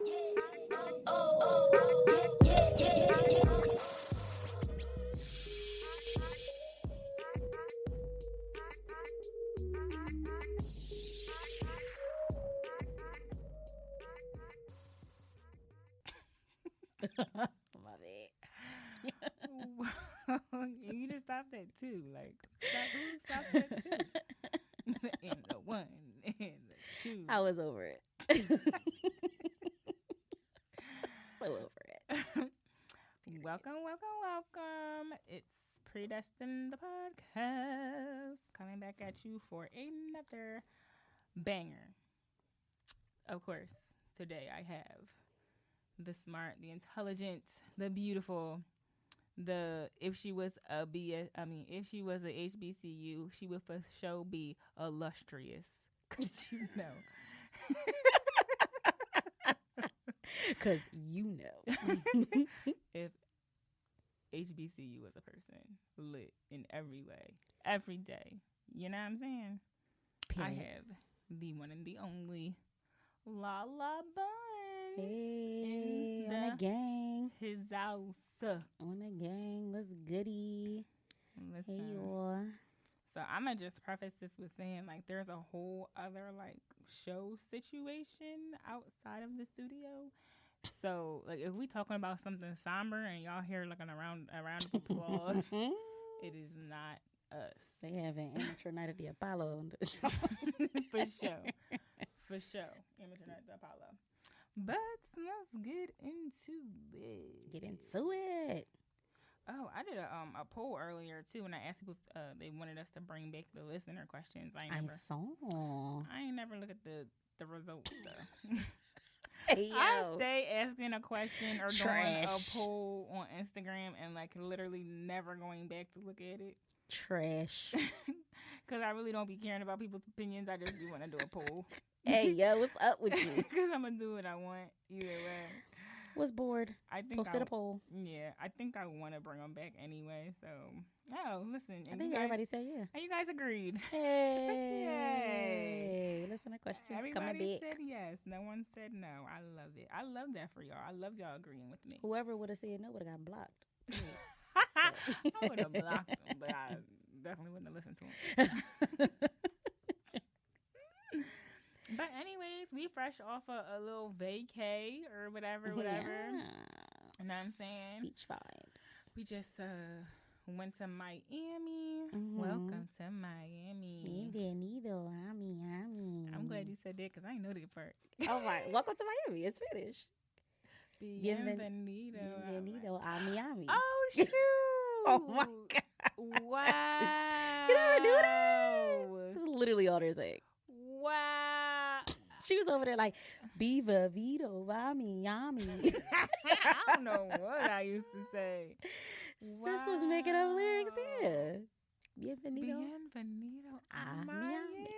My bad. You just stopped that too. Like, stop that too. And the one and the two. I was over it. So over it. Welcome. It's Predestined the podcast coming back at you for another banger. Of course, today I have the smart, the intelligent, the beautiful, if she was a if she was a HBCU, she would for sure be illustrious. Could you know? Because you know. If HBCU was a person, lit in every way, every day. You know what I'm saying? Period. I have the one and the only Lala Buns. Hey, on the gang. His house. On the gang. What's goody? Listen. Hey, y'all. So I'm going to just preface this with saying, like, there's a whole other, like, show situation outside of the studio. So, like, if we talking about something somber and y'all hear, like, a round of applause, it is not us. They have an amateur night at the Apollo. For sure. Amateur night at the Apollo. But let's get into it. Get into it. Oh, I did a poll earlier too, and I asked people if they wanted us to bring back the listener questions. I ain't never look at the results though. Hey, I stay asking a question or Trash. doing a poll on Instagram and like literally never going back to look at it. Trash. Because I really don't be caring about people's opinions. I just do want to do a poll. Hey, yo, what's up with you? Because I'm gonna do what I want either way. Was bored. I think Posted a poll. Yeah, I think I want to bring them back anyway. So, listen. I think everybody said yeah. And you guys agreed. Hey. Listen to questions. Everybody said yes. No one said no. I love it. I love that for y'all. I love y'all agreeing with me. Whoever would have said no would have got blocked. I would have blocked them, but I definitely wouldn't have listened to them. But anyways, we fresh off a little vacay or whatever. Yeah. You know what I'm saying? Beach vibes. We just went to Miami. Mm-hmm. Welcome to Miami. Bienvenido a Miami. I'm glad you said that because I didn't know that part. All right. Welcome to Miami. It's Spanish. Bienvenido. Bienvenido a Miami. Oh, shoot. Oh, my God. Wow. You never do that? That's literally all they're saying. Wow. She was over there like, Viva Vito va Miami. I don't know what I used to say. Sis was making up lyrics here. Bienvenido a a Miami.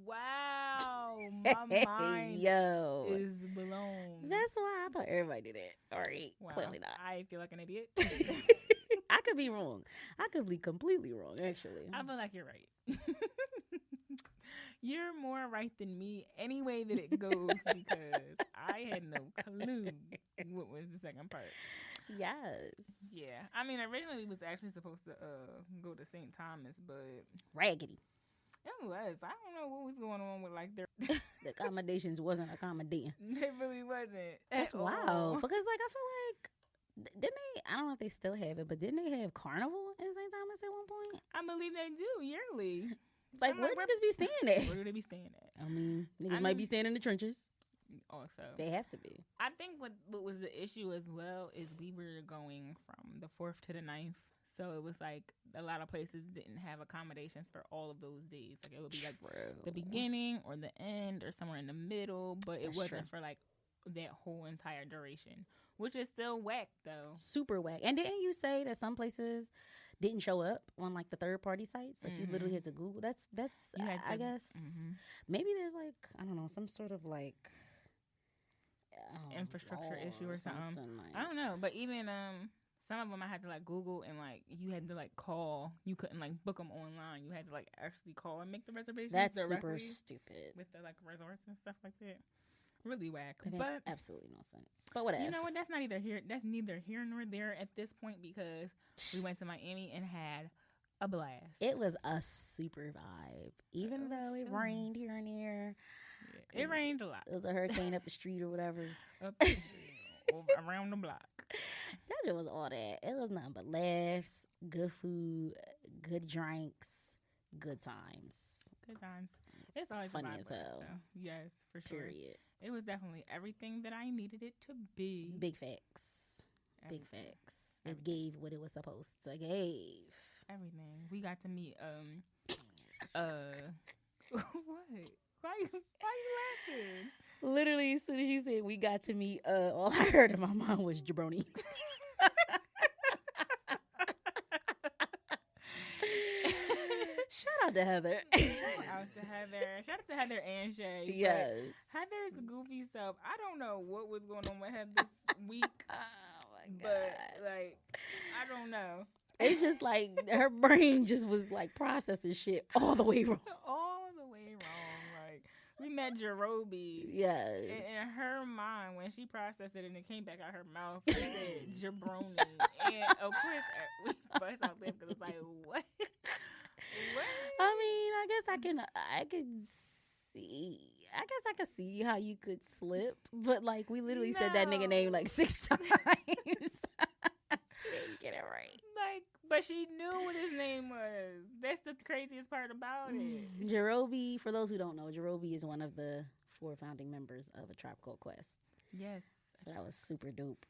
Wow. My mind is blown. That's why I thought everybody did it. All right. Wow. Clearly not. I feel like an idiot. I could be wrong. I could be completely wrong, actually. I feel like you're right. You're more right than me any way that it goes because I had no clue what was the second part. Yes. Yeah. I mean, originally we was actually supposed to go to St. Thomas, but Raggedy. it was. I don't know what was going on with like their The accommodations wasn't accommodating. It really wasn't. That's at wild. all. Because like I feel like didn't they? I don't know if they still have it, but didn't they have carnival in St. Thomas at one point? I believe they do yearly. Like where niggas be staying at? Where do they be staying at? I mean, niggas might be staying in the trenches. Also, They have to be. I think what was the issue as well is we were going from the 4th to the 9th. So it was like a lot of places didn't have accommodations for all of those days. Like it would be like the beginning or the end or somewhere in the middle, but it wasn't for like that whole entire duration, which is still whack though. Super whack. And didn't you say that some places didn't show up on like the third party sites? Like you literally had to Google. That's I guess maybe there's like, I don't know, some sort of like infrastructure issue or something. Like. I don't know, but even some of them I had to like Google and like you had to like call. You couldn't like book them online. You had to like actually call and make the reservations. That's directly super stupid with the like resorts and stuff like that. Really whack. It makes absolutely no sense. But whatever. You know what? That's neither here nor there at this point, because we went to Miami and had a blast. It was a super vibe, even though it rained here and there. Yeah, it rained a lot. It was a hurricane up the street or whatever. Around the block. That just was all that. It was nothing but laughs, good food, good drinks, good times. Good times. It's always funny a vibe as hell. Yes, for sure. Period. It was definitely everything that I needed it to be. Big facts. Everything. Big facts. It gave what it was supposed to give. Everything. We got to meet what? Why you laughing? Literally, as soon as you said we got to meet, all I heard in my mind was jabroni. Shout out to Heather. Shout out to Heather and Shay. Yes. Heather's goofy self. I don't know what was going on with Heather this week. Oh my god. But like, I don't know. It's just like her brain just was like processing shit all the way wrong. All the way wrong. Like, we met Jerobi. Yes. In her mind, when she processed it and it came back out her mouth, it said jabroni. And of course, we bust out there because it's like, what? What? I mean, I guess I could see how you could slip, but like we literally said that nigga name like 6 times. She didn't get it right. Like, but she knew what his name was. That's the craziest part about it. Jerobi, for those who don't know, Jerobi is one of the 4 founding members of A Tribe Called Quest. Yes. So that was super dope.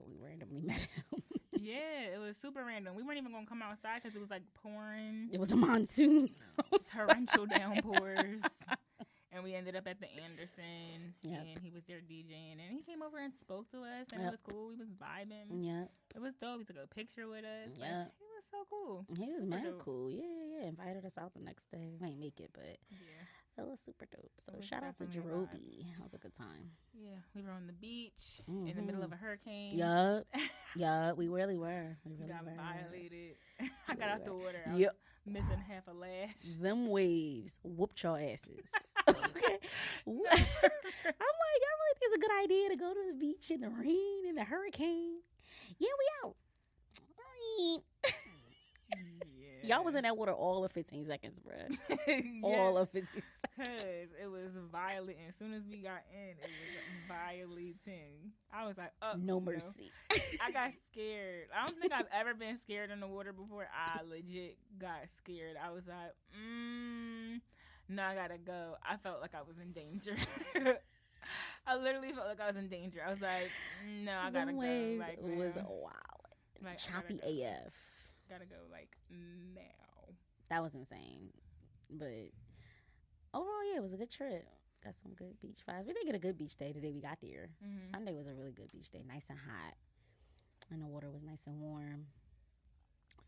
We randomly met him. Yeah, it was super random. We weren't even going to come outside because it was like pouring. It was a monsoon. Torrential downpours. And we ended up at the Anderson. Yep. And he was there DJing. And he came over and spoke to us. And it was cool. We was vibing. Yeah. It was dope. He took a picture with us. Yeah. Like, he was so cool. He was mad cool. Yeah. Invited us out the next day. We ain't make it, but it was super dope. So shout out to Jerobi. That was a good time. Yeah. We were on the beach in the middle of a hurricane. Yup. Yeah, we really were. We really got were. violated. I got out the water. I was missing half a lash. Them waves whooped your asses. Okay. I'm like, I really think it's a good idea to go to the beach in the rain and the hurricane. Yeah, we out. Y'all was in that water all of 15 seconds, bruh. All of 15 seconds. Because it was violent. And as soon as we got in, it was violating. I was like, no mercy. I got scared. I don't think I've ever been scared in the water before. I legit got scared. I was like, no, I gotta go. I felt like I was in danger. I literally felt like I was in danger. I was like, no, I gotta go. Like, it was wild. Like, choppy AF. Gotta go, like, now. That was insane. But overall, yeah, it was a good trip. Got some good beach vibes. We did get a good beach day the day we got there. Sunday was a really good beach day. Nice and hot. And the water was nice and warm.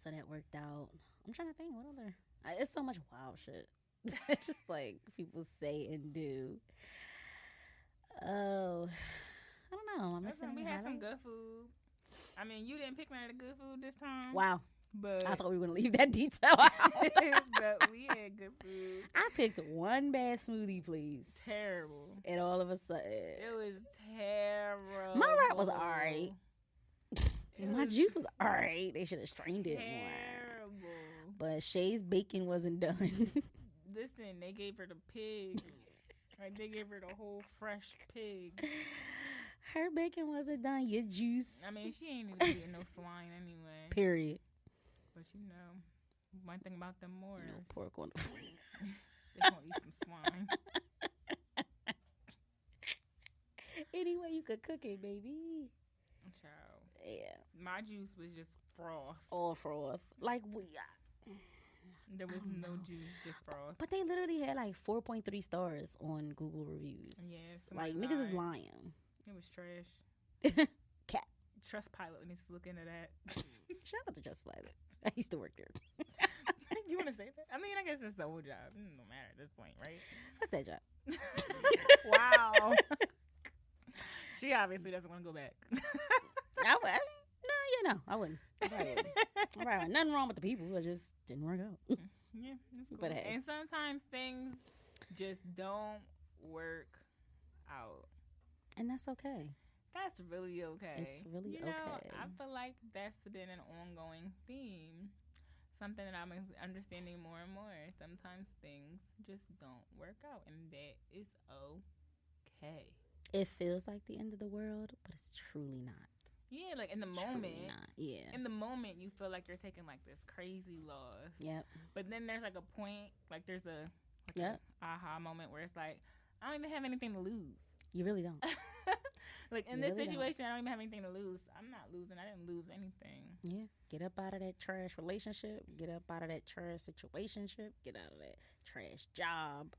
So that worked out. I'm trying to think, what other? It's so much wild shit. It's just like people say and do. Oh, I don't know. We had some good food. I mean, you didn't pick none of the good food this time. Wow. But I thought we were going to leave that detail out. But we had good food. I picked one bad smoothie, please. Terrible. And all of a sudden. It was terrible. My wrap was all right. My juice was all right. They should have strained it more. Terrible. But Shay's bacon wasn't done. Listen, they gave her the pig. Like, they gave her the whole fresh pig. Her bacon wasn't done. Your juice. I mean, she ain't even getting no swine anyway. Period. But you know, one thing about them Moors. No pork on the front. They gonna eat some swine. Any way you could cook it, baby. Child. Yeah. My juice was just froth. All froth. Like, there was no juice, just froth. But they literally had like 4.3 stars on Google reviews. Yeah. Like, niggas is lying. It was trash. Cat. Trustpilot needs to look into that. Shout out to Trustpilot. I used to work there. You want to say that? I mean, I guess it's the old job. It don't matter at this point, right? Fuck that job. Wow. She obviously doesn't want to go back. I wouldn't. Right. Nothing wrong with the people. It just didn't work out. Yeah, that's cool. But hey. And sometimes things just don't work out. And that's okay. That's really okay. It's really okay. I feel like that's been an ongoing theme. Something that I'm understanding more and more. Sometimes things just don't work out, and that is okay. It feels like the end of the world, but it's truly not. Yeah, like in the moment. Not. Yeah. In the moment, you feel like you're taking like this crazy loss. Yep. But then there's like a point, like there's a aha moment where it's like, I don't even have anything to lose. You really don't. Like in this situation, I don't even have anything to lose. I'm not losing. I didn't lose anything. Yeah. Get up out of that trash relationship. Get up out of that trash situationship. Get out of that trash job.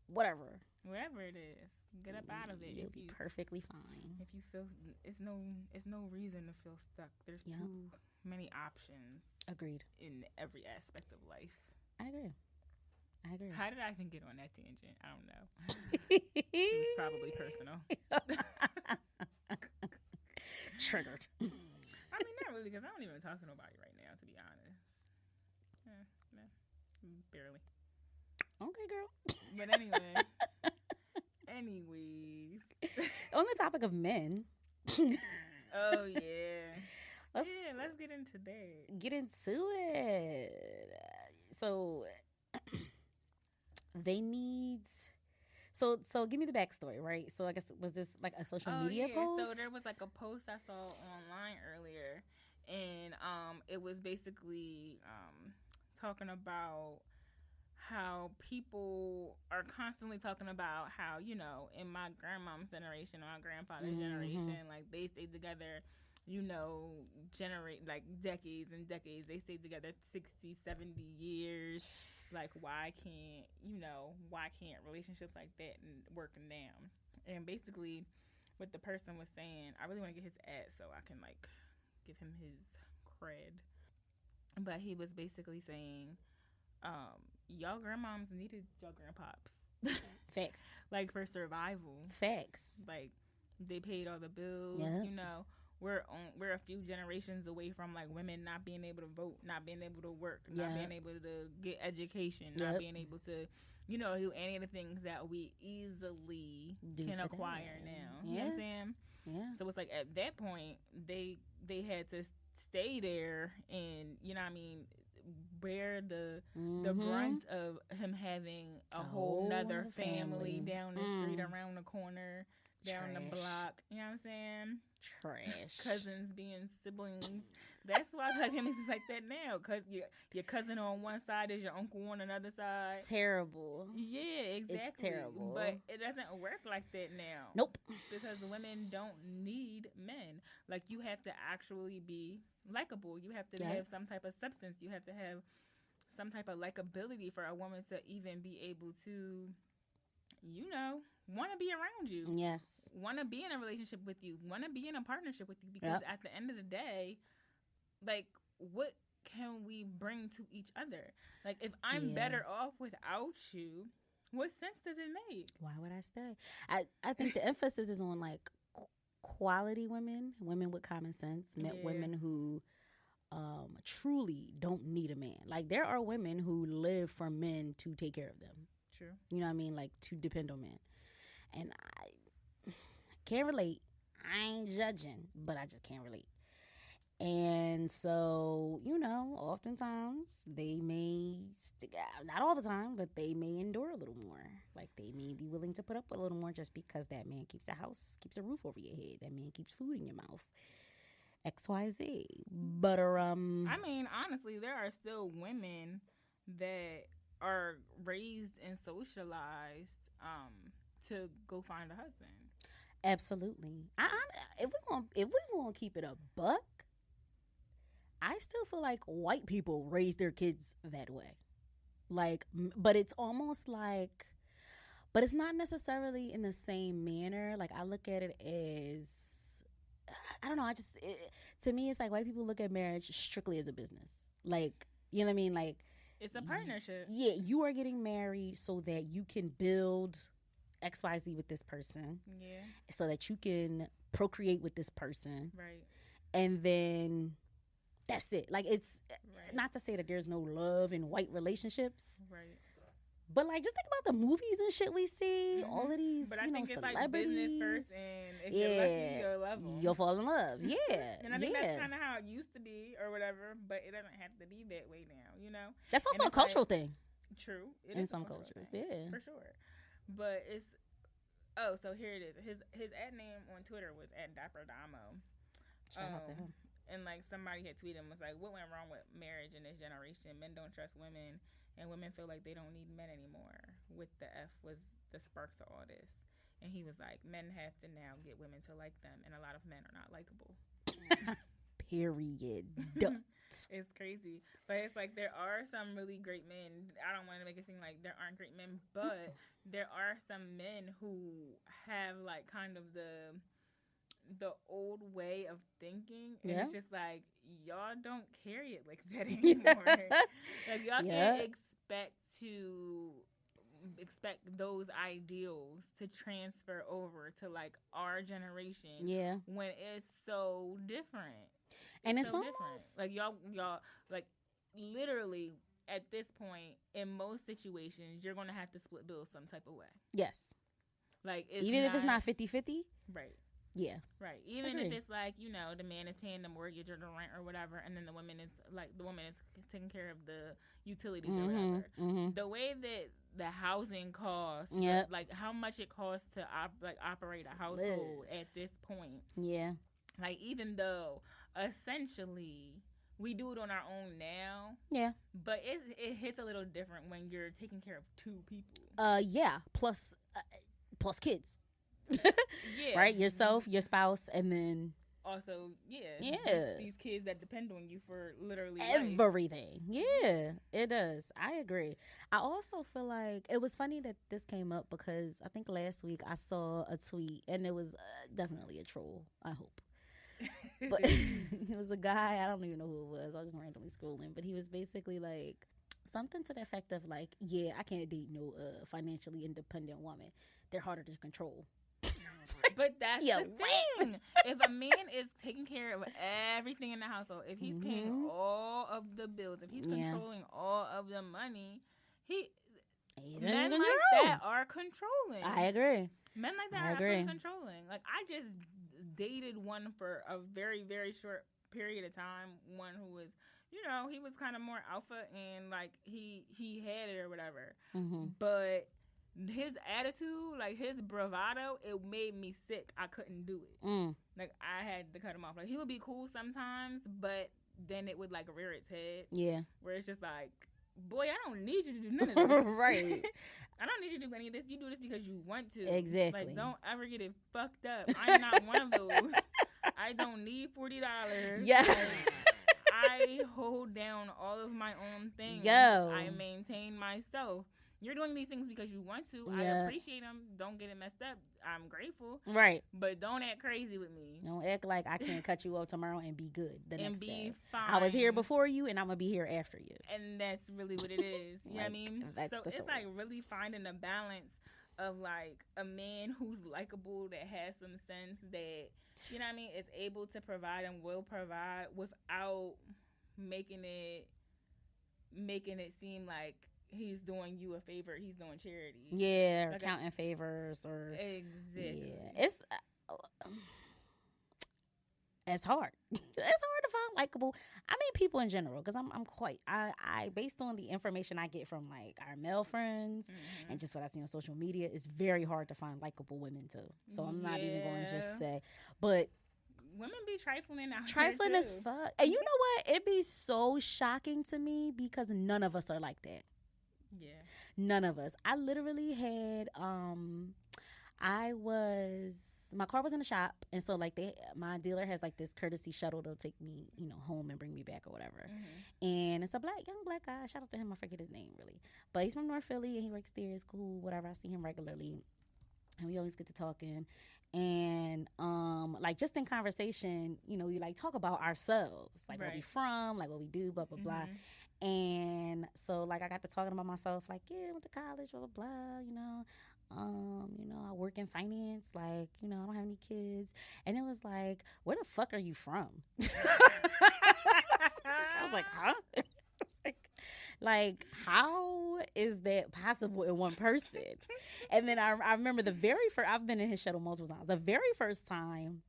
Whatever it is. Get up out of it. You'll be perfectly fine. If you feel it's no reason to feel stuck. There's too many options. Agreed. In every aspect of life. I agree. How did I even get on that tangent? I don't know. It was probably personal. Triggered. I mean, not really, because I don't even talk to nobody right now, to be honest. Barely. Okay, girl. But anyways. On the topic of men. Oh, yeah. Let's get into that. Get into it. So, they need... So give me the backstory, right? So I guess, was this like a social media post? So there was like a post I saw online earlier, and it was basically talking about how people are constantly talking about how, in my grandmom's generation or my grandfather's generation, like they stayed together, generate like decades and decades. They stayed together 60, 70 years. Like, why can't relationships like that work now? And basically, what the person was saying, I really want to get his ad so I can, like, give him his cred. But he was basically saying, y'all grandmoms needed y'all grandpops. Facts. Like, for survival. Facts. Like, they paid all the bills, We're a few generations away from like women not being able to vote, not being able to work, not being able to get education, not being able to, do any of the things that we easily can acquire now. You know what I'm saying? Yeah. So it's like at that point they had to stay there and bear the brunt of him having a whole nother family down the street, around the corner, down the block. You know what I'm saying? Trash. Cousins being siblings. That's why black families is like that now. Cause your cousin on one side is your uncle on another side. Terrible. Yeah, exactly. It's terrible. But it doesn't work like that now. Nope. Because women don't need men. Like, you have to actually be likable. You have to have some type of substance. You have to have some type of likability for a woman to even be able to, want to be around you. Yes. Want to be in a relationship with you. Want to be in a partnership with you. Because at the end of the day, like, what can we bring to each other? Like, if I'm better off without you, what sense does it make? Why would I stay? I think the emphasis is on, like, quality women with common sense, women who truly don't need a man. Like, there are women who live for men to take care of them. True. You know what I mean? Like, to depend on men. And I can't relate. I ain't judging, but I just can't relate. And so, oftentimes they may stick out. Not all the time, but they may endure a little more. Like, they may be willing to put up a little more just because that man keeps a house, keeps a roof over your head. That man keeps food in your mouth. XYZ. But, I mean, honestly, there are still women that are raised and socialized to go find a husband. Absolutely. If we're gonna keep it a buck, I still feel like white people raise their kids that way. Like, but it's almost like, but it's not necessarily in the same manner. Like, I look at it as, I don't know. To me, it's like white people look at marriage strictly as a business. Like, you know what I mean? Like, it's a partnership. Yeah, you are getting married so that you can build XYZ with this person. Yeah. So that you can procreate with this person. Right. And then that's it. Like, it's not to say that there's no love in white relationships. Right. But like, just think about the movies and shit we see. All of these, But I you know, think it's like celebrities. business first, and if you're lucky, you'll love them. You'll fall in love. Yeah. And I think that's kind of how it used to be, or whatever. But it doesn't have to be that way now, you know. That's also a cultural thing. True. In some cultures, thing, for sure. But it's so here it is. His ad name on Twitter was @DapperDamo. Shout out to him. And like somebody had tweeted and was like, "What went wrong with marriage in this generation? Men don't trust women, and women feel like they don't need men anymore." With the F was the spark to all this, and he was like, "Men have to now get women to like them, and a lot of men are not likable." Period. It's crazy, but it's like there are some really great men. I don't want to make it seem like there aren't great men, but there are some men who have like kind of the old way of thinking, and it's just like y'all don't carry it like that anymore. Like y'all can't expect those ideals to transfer over to like our generation when it's so different. And it's so almost different. Like y'all like literally at this point in most situations you're gonna have to split bills some type of way. Yes. Like even if it's not 50-50. Right. Yeah. Right. Even if it's like, you know, the man is paying the mortgage or the rent or whatever, and then the woman is taking care of the utilities or whatever. The way that the housing costs, like how much it costs to operate a household at this point. Yeah. Like even though essentially we do it on our own now. Yeah. But it hits a little different when you're taking care of two people. Yeah. Plus kids. Right? Yourself, your spouse, and then also, these kids that depend on you for literally everything. Life. Yeah, it does. I agree. I also feel like it was funny that this came up because I think last week I saw a tweet, and it was definitely a troll, I hope. But it was a guy, I don't even know who it was. I was just randomly scrolling, but he was basically like something to the effect of like, yeah, I can't date no financially independent woman. They're harder to control. But that's the thing. If a man is taking care of everything in the household, if he's paying all of the bills, if he's controlling all of the money, men like that are controlling. I agree. Men like that are absolutely controlling. Like I just dated one for a very, very short period of time. One who was, you know, he was kind of more alpha and like he had it or whatever. But his attitude, like his bravado, it made me sick. I couldn't do it. Like I had to cut him off. Like he would be cool sometimes, but then it would like rear its head. Yeah. Where it's just like, boy, I don't need you to do none of this. Right. I don't need you to do any of this. You do this because you want to. Exactly. Like don't ever get it fucked up. I'm not one of those. I don't need $40. Yeah. Like, I hold down all of my own things. I maintain myself. You're doing these things because you want to. I appreciate them. Don't get it messed up. I'm grateful. Right. But don't act crazy with me. Don't act like I can't cut you off tomorrow and be good the next day. And be fine. I was here before you and I'm going to be here after you. And that's really what it is. You know what I mean? So it's like really finding a balance of like a man who's likable, that has some sense, that, you know what I mean, is able to provide and will provide without making it seem like he's doing you a favor. He's doing charity. Yeah, or like counting favors or exactly. Yeah, it's hard. It's hard to find likable. I mean, people in general, because I'm quite. I based on the information I get from like our male friends and just what I see on social media, it's very hard to find likable women too. So I'm not even going to just say, but. Women be trifling out Trifling as fuck. And you know what? It be so shocking to me because none of us are like that. Yeah. None of us. I literally had my car was in the shop, and so like my dealer has like this courtesy shuttle to take me, you know, home and bring me back or whatever. And it's a young black guy. Shout out to him. I forget his name really, but he's from North Philly and he works there. It's cool, whatever. I see him regularly, and we always get to talking. And like just in conversation, you know, we like talk about ourselves, like where we from, like what we do, blah blah blah. And so like I got to talking about myself, like I went to college, blah blah blah, you know, I work in finance, like, you know, I don't have any kids. And it was like, where the fuck are you from? I was like, huh? Like, how is that possible in one person? And then I remember the very first, I've been in his shuttle multiple times. The very first time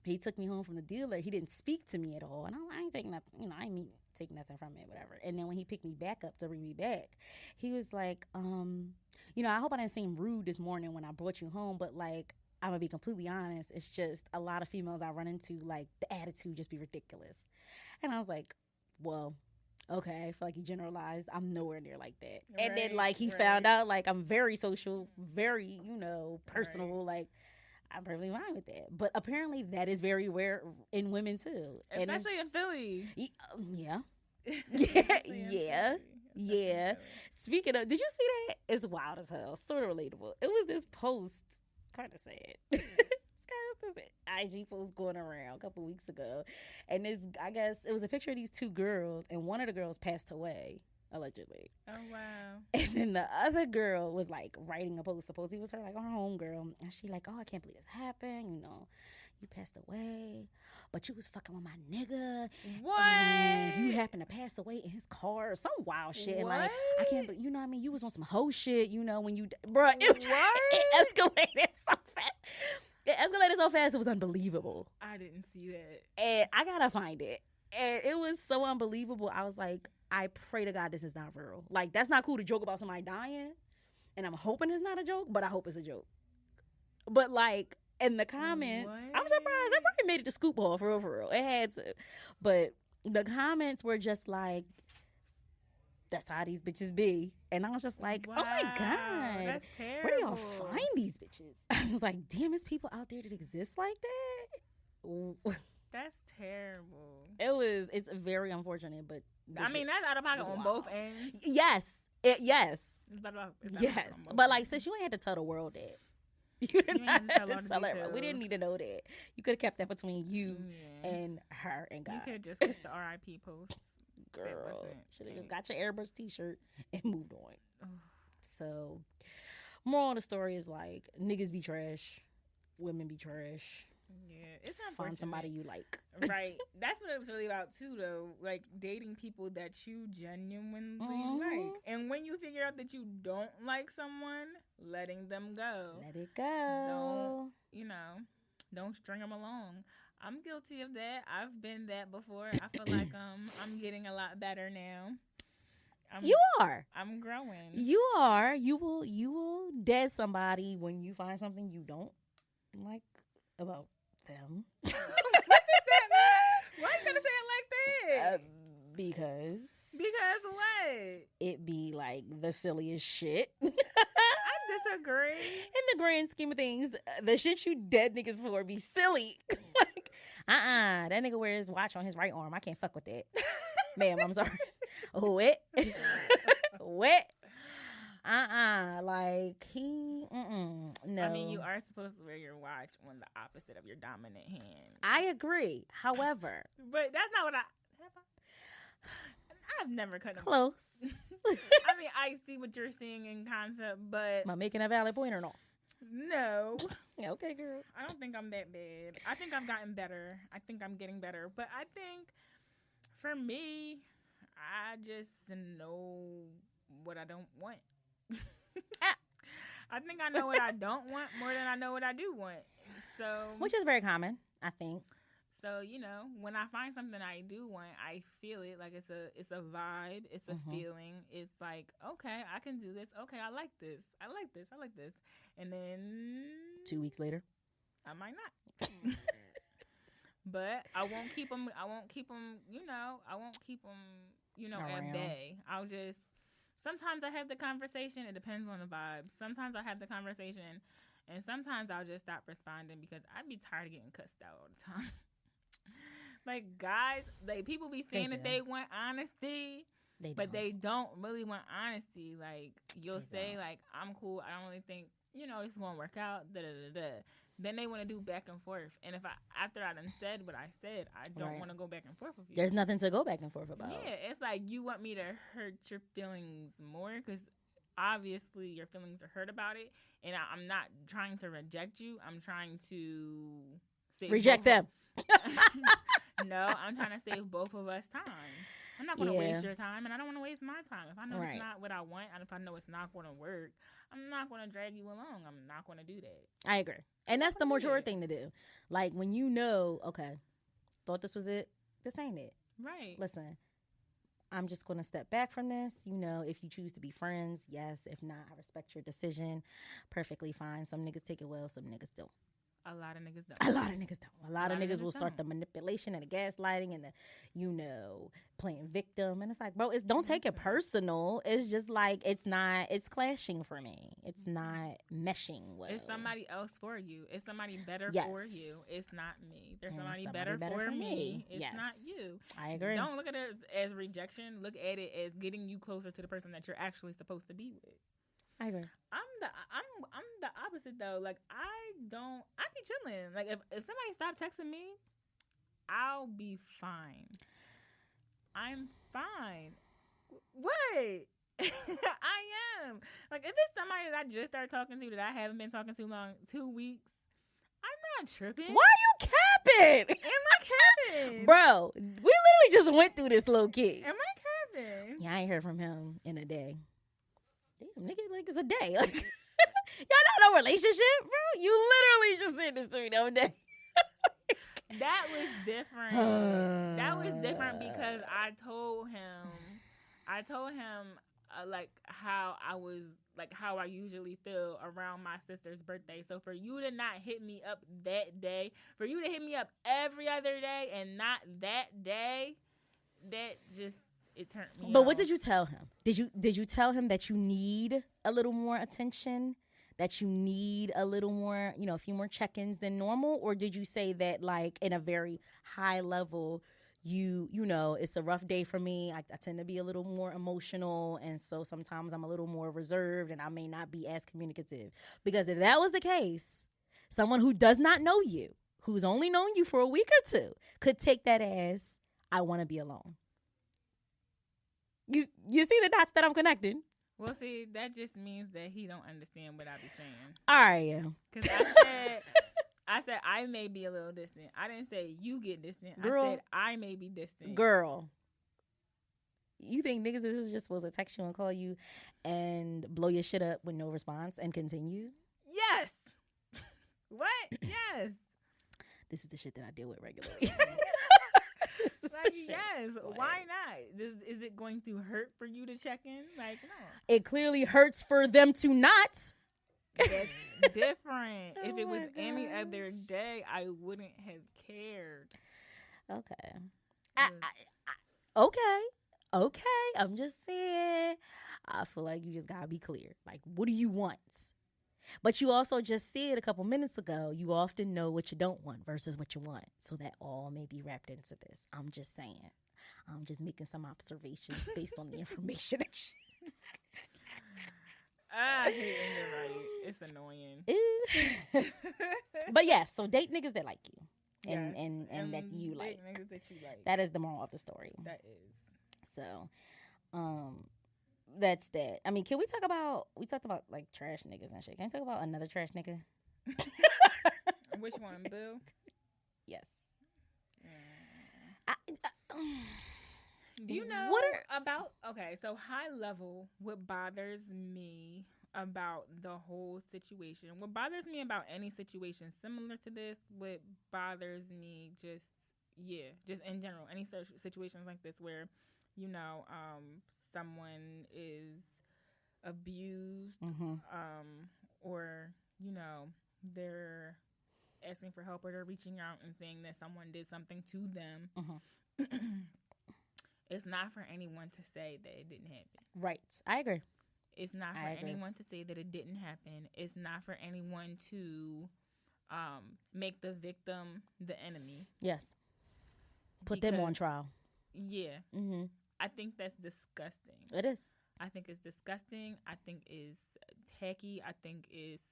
he took me home from the dealer, he didn't speak to me at all. And I ain't taking nothing, you know, I ain't taking nothing from it, whatever. And then when he picked me back up to bring me back, he was like, you know, I hope I didn't seem rude this morning when I brought you home, but like, I'm gonna be completely honest, it's just a lot of females I run into, like, the attitude just be ridiculous. And I was like, well, okay, I feel like he generalized. I'm nowhere near like that. Right, and then, like, he found out, like, I'm very social, very, you know, personal, like, I'm perfectly fine with that. But apparently that is very rare in women, too. Especially in Philly. Yeah. Yeah. Speaking of, did you see that? It's wild as hell. Sort of relatable. It was this post, kind of sad. It's kind of this IG post going around a couple weeks ago. And this, I guess, it was a picture of these two girls, and one of the girls passed away, allegedly. Oh, wow. And then the other girl was, like, writing a post. Supposedly it was her, like, her homegirl. And she like, oh, I can't believe this happened. You know, you passed away, but you was fucking with my nigga. What? And you happened to pass away in his car or some wild shit. What? And, like, I can't believe, you know what I mean? You was on some hoe shit, you know, when you, bruh. It escalated so fast. It escalated so fast, it was unbelievable. I didn't see that. And I gotta find it. And it was so unbelievable. I was like, I pray to God this is not real. Like, that's not cool to joke about somebody dying. And I'm hoping it's not a joke, but I hope it's a joke. But, like, in the comments, what? I'm surprised. It probably made it to Scoop Ball, for real. It had to. But the comments were just like, that's how these bitches be. And I was just like, wow, oh my God. That's terrible. Where do y'all find these bitches? I was like, damn, there's people out there that exist like that? That's terrible. It's very unfortunate, but I mean, that's out of pocket on both ends. Yes. Yes. Yes. But, like, sis, you ain't had to tell the world that. You didn't have to tell her. We didn't need to know that. You could have kept that between you and her and God. You could have just hit the RIP posts. Girl, should have just got your Airbrush t-shirt and moved on. So, moral of the story is, like, niggas be trash, women be trash. Yeah, it's unfortunate. Find somebody you like. Right. That's what it was really about, too, though. Like, dating people that you genuinely like. And when you figure out that you don't like someone, letting them go. Let it go. Don't string them along. I'm guilty of that. I've been that before. I feel like I'm getting a lot better now. You are. I'm growing. You are. You will dead somebody when you find something you don't like about them. What does that mean? Why you gonna say it like that? Because what? It be like the silliest shit. I disagree. In the grand scheme of things, the shit you dead niggas for be silly. Like, that nigga wears his watch on his right arm. I can't fuck with that. Ma'am, I'm sorry. What? Like, no. I mean, you are supposed to wear your watch on the opposite of your dominant hand. I agree. However. But that's not what I've never cut them. Close. I mean, I see what you're seeing in concept, but... Am I making a valid point or not? No. Okay, girl. I don't think I'm that bad. I think I've gotten better. I think I'm getting better. But I think, for me, I just know what I don't want. I think I know what I don't want more than I know what I do want. So, which is very common, I think. So, when I find something I do want, I feel it like it's a vibe, it's a feeling. It's like, okay, I can do this. Okay, I like this. I like this. I like this. And then 2 weeks later, I might not. But I won't keep them. I won't keep them. At bay. I'll just. Sometimes I have the conversation. It depends on the vibe. Sometimes I have the conversation, and sometimes I'll just stop responding because I'd be tired of getting cussed out all the time. Like, guys, people be saying that they want honesty, but they don't really want honesty. Like, you'll say, like, I'm cool. I don't really think, it's going to work out. Then they want to do back and forth. And after I done said what I said, I don't want to go back and forth with you. There's nothing to go back and forth about. Yeah, it's like you want me to hurt your feelings more because obviously your feelings are hurt about it. And I'm not trying to reject you. I'm trying to reject them. No, I'm trying to save both of us time. I'm not going to waste your time, and I don't want to waste my time. If I know it's not what I want, and if I know it's not going to work, I'm not going to drag you along. I'm not going to do that. I agree. And that's the mature thing to do. Like, when you know, okay, thought this was it, this ain't it. Right. Listen, I'm just going to step back from this. You know, if you choose to be friends, yes. If not, I respect your decision. Perfectly fine. Some niggas take it well, some niggas don't. A lot of niggas don't. A lot of niggas don't. A lot of niggas will start the manipulation and the gaslighting and the, you know, playing victim. And it's like, bro, don't take it personal. It's just like, it's clashing for me. It's not meshing well. It's somebody else for you. It's somebody better for you. It's not me. There's somebody better for me. It's not you. I agree. Don't look at it as rejection. Look at it as getting you closer to the person that you're actually supposed to be with. I agree. I'm the opposite though. Like I be chilling. Like if somebody stopped texting me, I'll be fine. I'm fine. What? I am. Like if it's somebody that I just started talking to that I haven't been talking to long, 2 weeks, I'm not tripping. Why are you capping? Am I capping? Bro, we literally just went through this low key. Am I capping? Yeah, I ain't heard from him in a day. Damn, nigga, like it's a day. Like, y'all not no relationship, bro. You literally just said this to me the other day. That was different. That was different because I told him like how I was, like how I usually feel around my sister's birthday. So for you to not hit me up that day, for you to hit me up every other day and not that day, that just, it turned me But off. what did you tell him? Did you tell him that you need a little more attention? That you need a little more, you know, a few more check-ins than normal? Or did you say that, like, in a very high level, you know, it's a rough day for me. I tend to be a little more emotional, and so sometimes I'm a little more reserved, and I may not be as communicative. Because if that was the case, someone who does not know you, who's only known you for a week or two, could take that as, I want to be alone. You see the dots that I'm connecting? Well, see, that just means that he don't understand what I be saying. All right, yeah. Because I said I may be a little distant. I didn't say you get distant. Girl, I said I may be distant. Girl, you think niggas is just supposed to text you and call you and blow your shit up with no response and continue? Yes. What? Yes. This is the shit that I deal with regularly. Like, yes, why not? Is it going to hurt for you to check in? Like, no. It clearly hurts for them to not. That's different. If it was any other day, I wouldn't have cared. Okay. Okay. I'm just saying. I feel like you just gotta be clear. Like, what do you want? But you also just said a couple minutes ago, you often know what you don't want versus what you want. So that all may be wrapped into this. I'm just saying. I'm just making some observations based on the information that you... I hate when you're right. It's annoying. But yes, so date niggas that like you. Yes. And that you like. Niggas that you like. That is the moral of the story. That is. So, that's that. I mean, can we talk about, we talked about like trash niggas and shit. Can we talk about another trash nigga? Which one, Bill? Yes. Do you know about, okay, so high level, what bothers me about the whole situation, what bothers me about any situation similar to this, what bothers me just in general, any situations like this where, you know, someone is abused, or, you know, they're asking for help or they're reaching out and saying that someone did something to them. It's not for anyone to say that it didn't happen. Right. I agree. It's not for anyone to say that it didn't happen. It's not for anyone to make the victim the enemy. Yes. Put them on trial. Yeah. I think that's disgusting. It is. I think it's disgusting. I think it's tacky. I think it's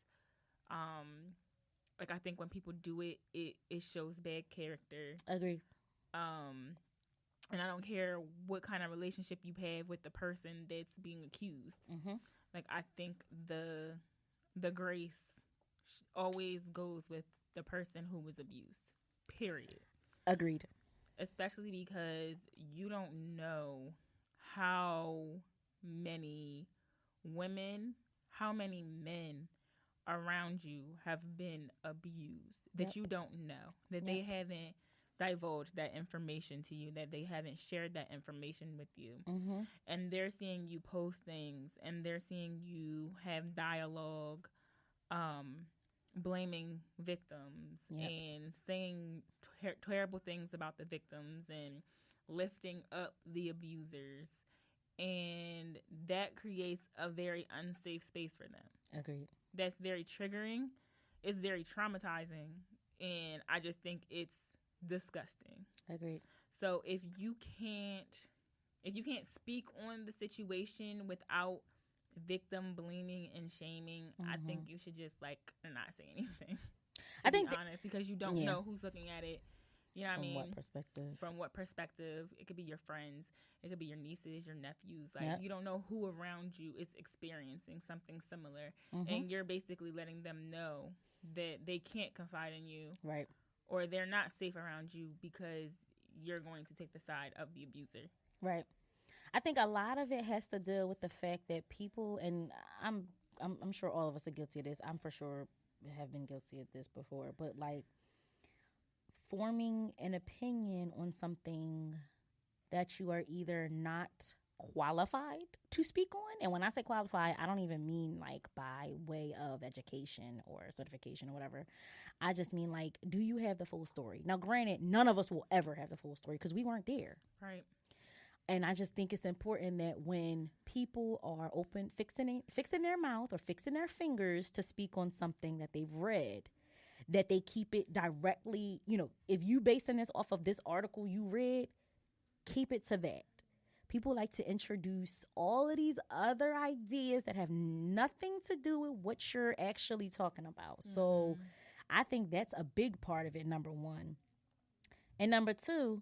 like, I think when people do it, it shows bad character. Agree. And I don't care what kind of relationship you have with the person that's being accused. Like, I think the grace always goes with the person who was abused. Period. Agreed. especially because you don't know how many women, how many men around you have been abused that Yep. you don't know, that Yep. they haven't divulged that information to you, that they haven't shared that information with you. Mm-hmm. And they're seeing you post things and they're seeing you have dialogue, um, blaming victims Yep. and saying terrible things about the victims and lifting up the abusers. And that creates a very unsafe space for them. Agreed. That's very triggering. It's very traumatizing. And I just think it's disgusting. Agreed. So if you can't speak on the situation without victim blaming and shaming, I think Mm-hmm. you should just like not say anything. I To be think honest, because you don't yeah. know who's looking at it. You know what I From mean? what perspective? From what perspective? It could be your friends, it could be your nieces, your nephews. Like Yep. you don't know who around you is experiencing something similar, Mm-hmm. and you're basically letting them know that they can't confide in you Right. or they're not safe around you because you're going to take the side of the abuser. Right. I think a lot of it has to deal with the fact that people, and I'm sure all of us are guilty of this. I'm for sure have been guilty of this before, but like forming an opinion on something that you are either not qualified to speak on. And when I say qualified, I don't even mean like by way of education or certification or whatever. I just mean like, do you have the full story? Now, granted, none of us will ever have the full story because we weren't there. Right. And I just think it's important that when people are open, fixing their mouth or fixing their fingers to speak on something that they've read, that they keep it directly, if you basing this off of this article you read, keep it to that. People like to introduce all of these other ideas that have nothing to do with what you're actually talking about. Mm-hmm. So I think that's a big part of it, number one. And number two,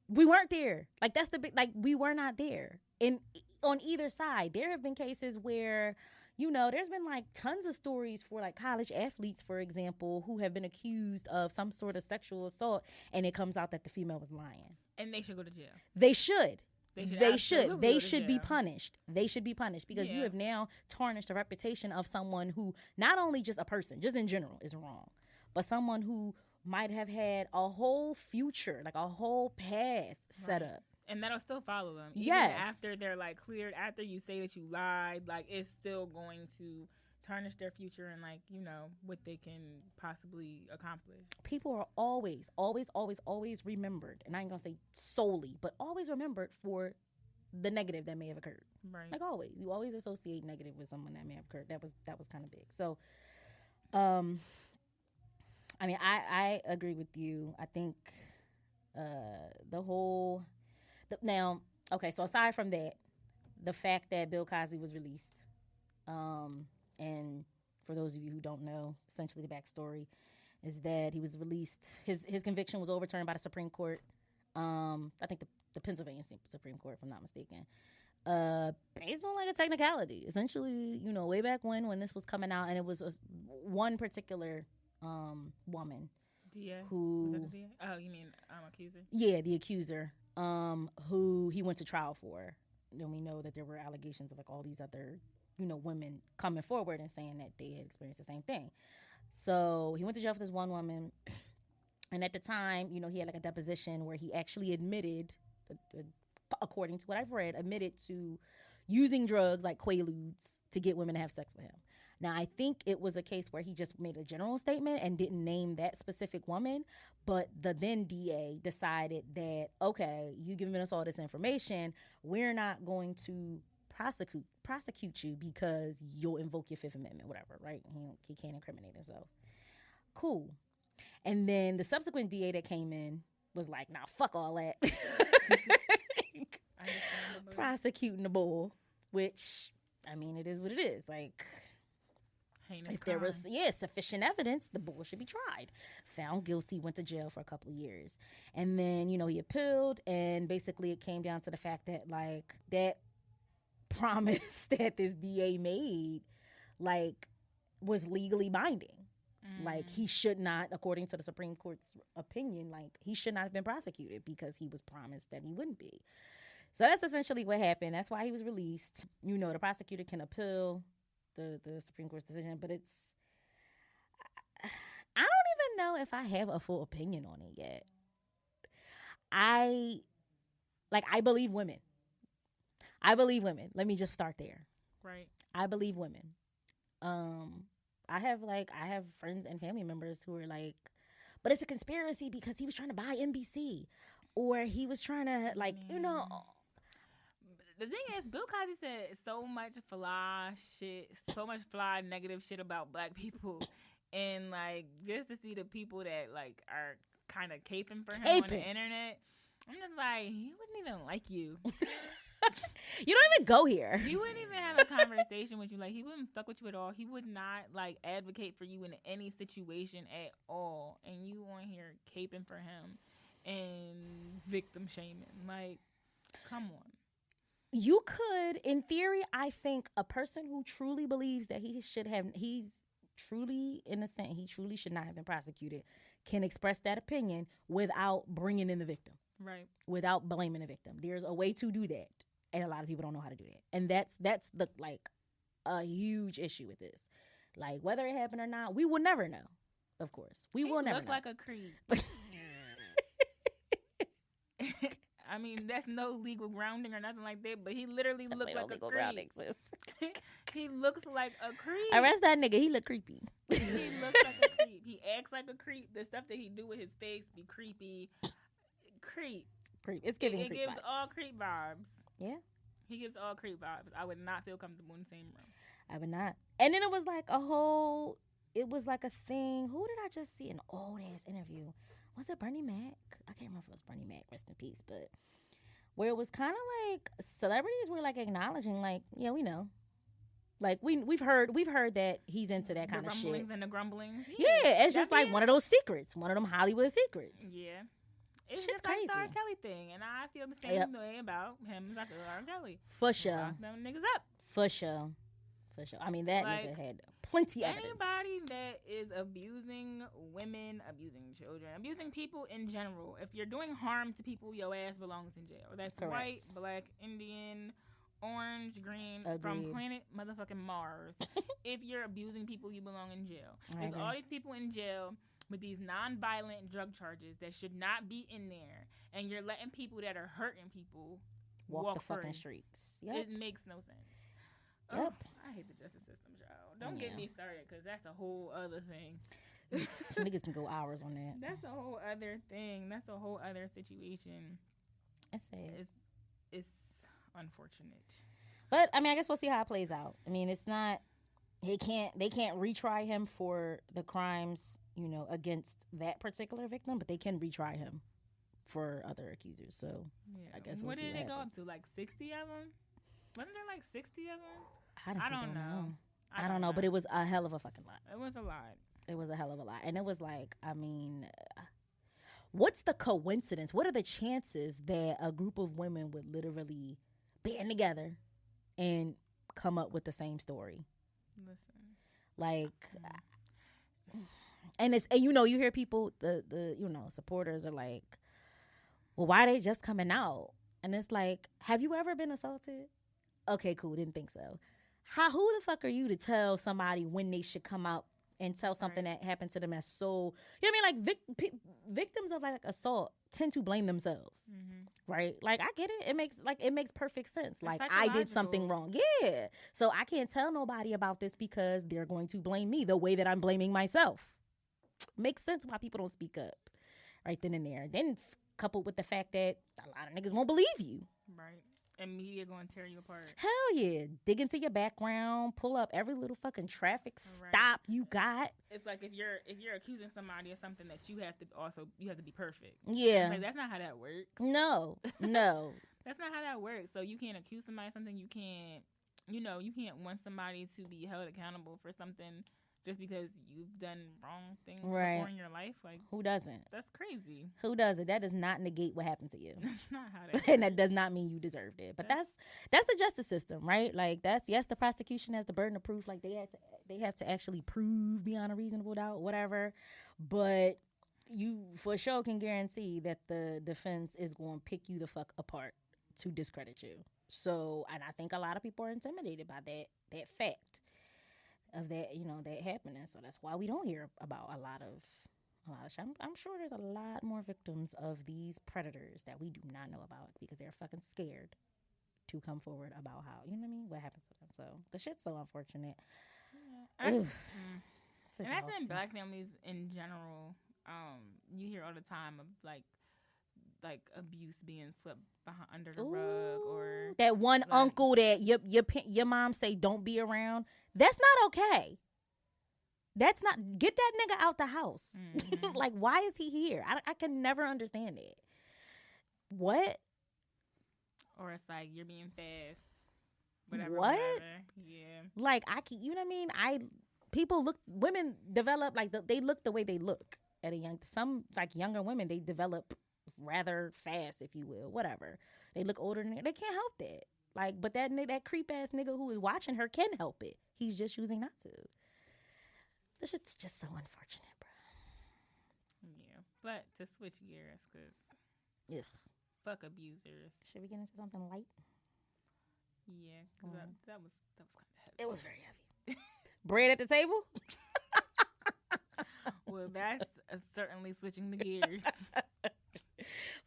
we weren't there. Like that's the big, like we were not there. And on either side, there have been cases where, there's been like tons of stories for like college athletes, for example, who have been accused of some sort of sexual assault, and it comes out that the female was lying. And they should go to jail. They should. They should be jail. punished. They should be punished because you have now tarnished the reputation of someone who not only just a person, just in general, is wrong, but someone who might have had a whole future, like a whole path set up. And that'll still follow them. Yes. Even after they're like cleared, after you say that you lied, like it's still going to tarnish their future and like, what they can possibly accomplish. People are always remembered, and I ain't gonna say solely, but always remembered for the negative that may have occurred. Right. Like always. You always associate negative with someone that may have occurred. That was kind of big. So I mean, I agree with you. I think now, okay, so aside from that, the fact that Bill Cosby was released, and for those of you who don't know, essentially the backstory is that he was released. His conviction was overturned by the Supreme Court. I think the Pennsylvania Supreme Court, if I'm not mistaken. Based on like a technicality, essentially, way back when this was coming out, and it was one particular woman. DA? Who? Was that the DA? Oh, you mean accuser? Yeah, the accuser. Who he went to trial for. Then we know that there were allegations of like all these other, women coming forward and saying that they had experienced the same thing. So he went to jail for this one woman, and at the time, he had like a deposition where he actually admitted, according to what I've read, to using drugs like Quaaludes to get women to have sex with him. Now, I think it was a case where he just made a general statement and didn't name that specific woman, but the then DA decided that, okay, you giving us all this information, we're not going to prosecute you because you'll invoke your Fifth Amendment, whatever, right? He can't incriminate himself. Cool. And then the subsequent DA that came in was like, nah, fuck all that. Prosecuting the bull, which, I mean, it is what it is. Like, if there was sufficient evidence, the bull should be tried. Found guilty, went to jail for a couple of years. And then, he appealed, and basically it came down to the fact that, like, that promise that this DA made, like, was legally binding. Like, he should not, according to the Supreme Court's opinion, like, he should not have been prosecuted because he was promised that he wouldn't be. So that's essentially what happened. That's why he was released. You know, the prosecutor can appeal the Supreme Court's decision, but it's, I don't even know if I have a full opinion on it yet. I believe women. I believe women. Let me just start there. Right. I believe women. I have friends and family members who are like, but it's a conspiracy because he was trying to buy NBC, or he was trying to, like, you know. The thing is, Bill Cosby said so much fly shit, so much fly negative shit about black people, and like, just to see the people that like are kind of caping for him on the internet, I'm just like, he wouldn't even like you. You don't even go here. He wouldn't even have a conversation with you. Like, he wouldn't fuck with you at all. He would not like advocate for you in any situation at all. And you on here caping for him and victim shaming. Like, come on. You could, in theory, I think a person who truly believes that he's truly innocent, he truly should not have been prosecuted, can express that opinion without bringing in the victim. Right. Without blaming the victim. There's a way to do that. And a lot of people don't know how to do that. And that's the, like, a huge issue with this. Like, whether it happened or not, we will never know. Of course. We will never know. He looked like a creep. I mean, that's no legal grounding or nothing like that, but he literally looked like a creep. He looks like a creep. Arrest that nigga. He look creepy. He looks like a creep. He acts like a creep. The stuff that he do with his face be creepy. Creep. It's giving creep. It gives vibes. all creep vibes. Yeah. He gives all creep vibes. I would not feel comfortable in the same room. I would not. And then it was like a thing. Who did I just see? An old ass interview. Was it Bernie Mac? I can't remember if it was Bernie Mac, rest in peace, but where it was kind of like celebrities were like acknowledging, like, yeah, we know. Like, we've heard that he's into that kind of shit. The rumblings and the grumblings. Yeah, it's just like one of those secrets. One of them Hollywood secrets. Yeah. It's Shit's just like crazy. the R. Kelly thing, and I feel the same way about him as I feel R. Kelly. For sure. Lock them niggas up. For sure. I mean, that nigga had plenty of evidence. Anybody that is abusing women, abusing children, abusing people in general, if you're doing harm to people, your ass belongs in jail. That's correct. White, black, Indian, orange, green, Agreed. from planet motherfucking Mars. If you're abusing people, you belong in jail. There's all these people in jail with these non-violent drug charges that should not be in there, and you're letting people that are hurting people walk the fucking streets. Yep. It makes no sense. Yep. I hate the justice system, child. Don't get me started, because that's a whole other thing. Niggas can go hours on that. That's a whole other thing. That's a whole other situation. It's sad. It's unfortunate. But I mean, I guess we'll see how it plays out. I mean, it's not. They can't retry him for the crimes, you know, against that particular victim, but they can retry him for other accusers. So yeah. I guess what did it go happens. up to? Like 60 of them? Wasn't there like 60 of them? Honestly, I don't know. I don't know, but it was a hell of a fucking lot. It was a lot. It was a hell of a lot. And it was like, I mean, what's the coincidence? What are the chances that a group of women would literally band together and come up with the same story? Listen. Like, and you know, you hear people, the you know, supporters are like, well, why are they just coming out? And it's like, have you ever been assaulted? Okay, cool. Didn't think so. Who the fuck are you to tell somebody when they should come out and tell something that happened to them that's so, you know what I mean? Like, victims of like assault tend to blame themselves, right? Like, I get it. It makes perfect sense. Like, I did something wrong. Yeah. So I can't tell nobody about this because they're going to blame me the way that I'm blaming myself. Makes sense why people don't speak up right then and there. Then coupled with the fact that a lot of niggas won't believe you. Right. And media going to tear you apart. Hell yeah. Dig into your background, pull up every little fucking traffic stop you got. It's like if you're accusing somebody of something that you have to be perfect. Yeah. Like, that's not how that works. No. That's not how that works. So you can't accuse somebody of something. You can't want somebody to be held accountable for something just because you've done wrong things Right. before in your life. Like, Who doesn't? that's crazy. Who doesn't? That does not negate what happened to you. That's not how that And that does not mean you deserved it. But That's- that's the justice system, right? Like that's yes, the prosecution has the burden of proof. Like they have to actually prove beyond a reasonable doubt, whatever. But you for sure can guarantee that the defense is going to pick you the fuck apart to discredit you. So, and I think a lot of people are intimidated by that fact of that, that happening. So that's why we don't hear about a lot of shit. I'm sure there's a lot more victims of these predators that we do not know about because they're fucking scared to come forward about how, what happened to them. So the shit's so unfortunate. Yeah. Oof. It's And I think exhausting. Black families in general, you hear all the time of like abuse being swept under the rug, or that one like- uncle that your mom say don't be around. That's not okay. That's not, get that nigga out the house. Mhm. Like, why is he here? I can never understand it. What? or it's like you're being fast. Whatever. What? Whatever. Yeah. Like, I can, you know what I mean? Women develop, like, they look the way they look at some, like, younger women, they develop rather fast, if you will, whatever. They look older than they can't help that. Like, but that creep ass nigga who is watching her can help it. He's just choosing not to. This shit's just so unfortunate, bro. Yeah. But to switch gears, because Ugh. fuck abusers. Should we get into something light? Yeah. 'Cause that was kind of heavy. It was very heavy. Bread at the table? Well, that's certainly switching the gears.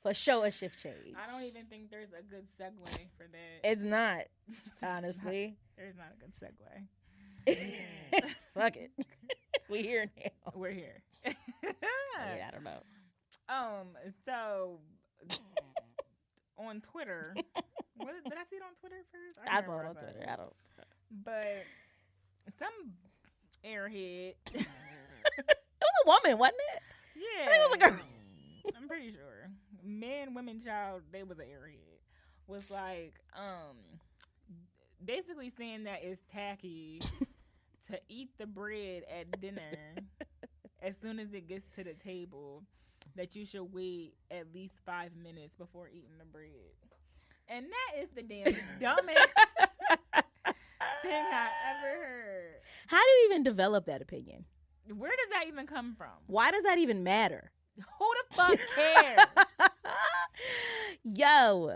For sure, a shift change. I don't even think there's a good segue for that. It's not, honestly. There's not a good segue. Fuck it. We here now. We're here. I don't know. So on Twitter, did I see it on Twitter first? I can't saw it remember on where Twitter. I don't. But some airhead. It was a woman, wasn't it? Yeah. I think it was a girl. I'm pretty sure. Man, women, child, they was an airhead. Was like, basically saying that it's tacky to eat the bread at dinner as soon as it gets to the table, that you should wait at least 5 minutes before eating the bread. And that is the damn dumbest thing I ever heard. How do you even develop that opinion? Where does that even come from? Why does that even matter? Who the fuck cares? Yo.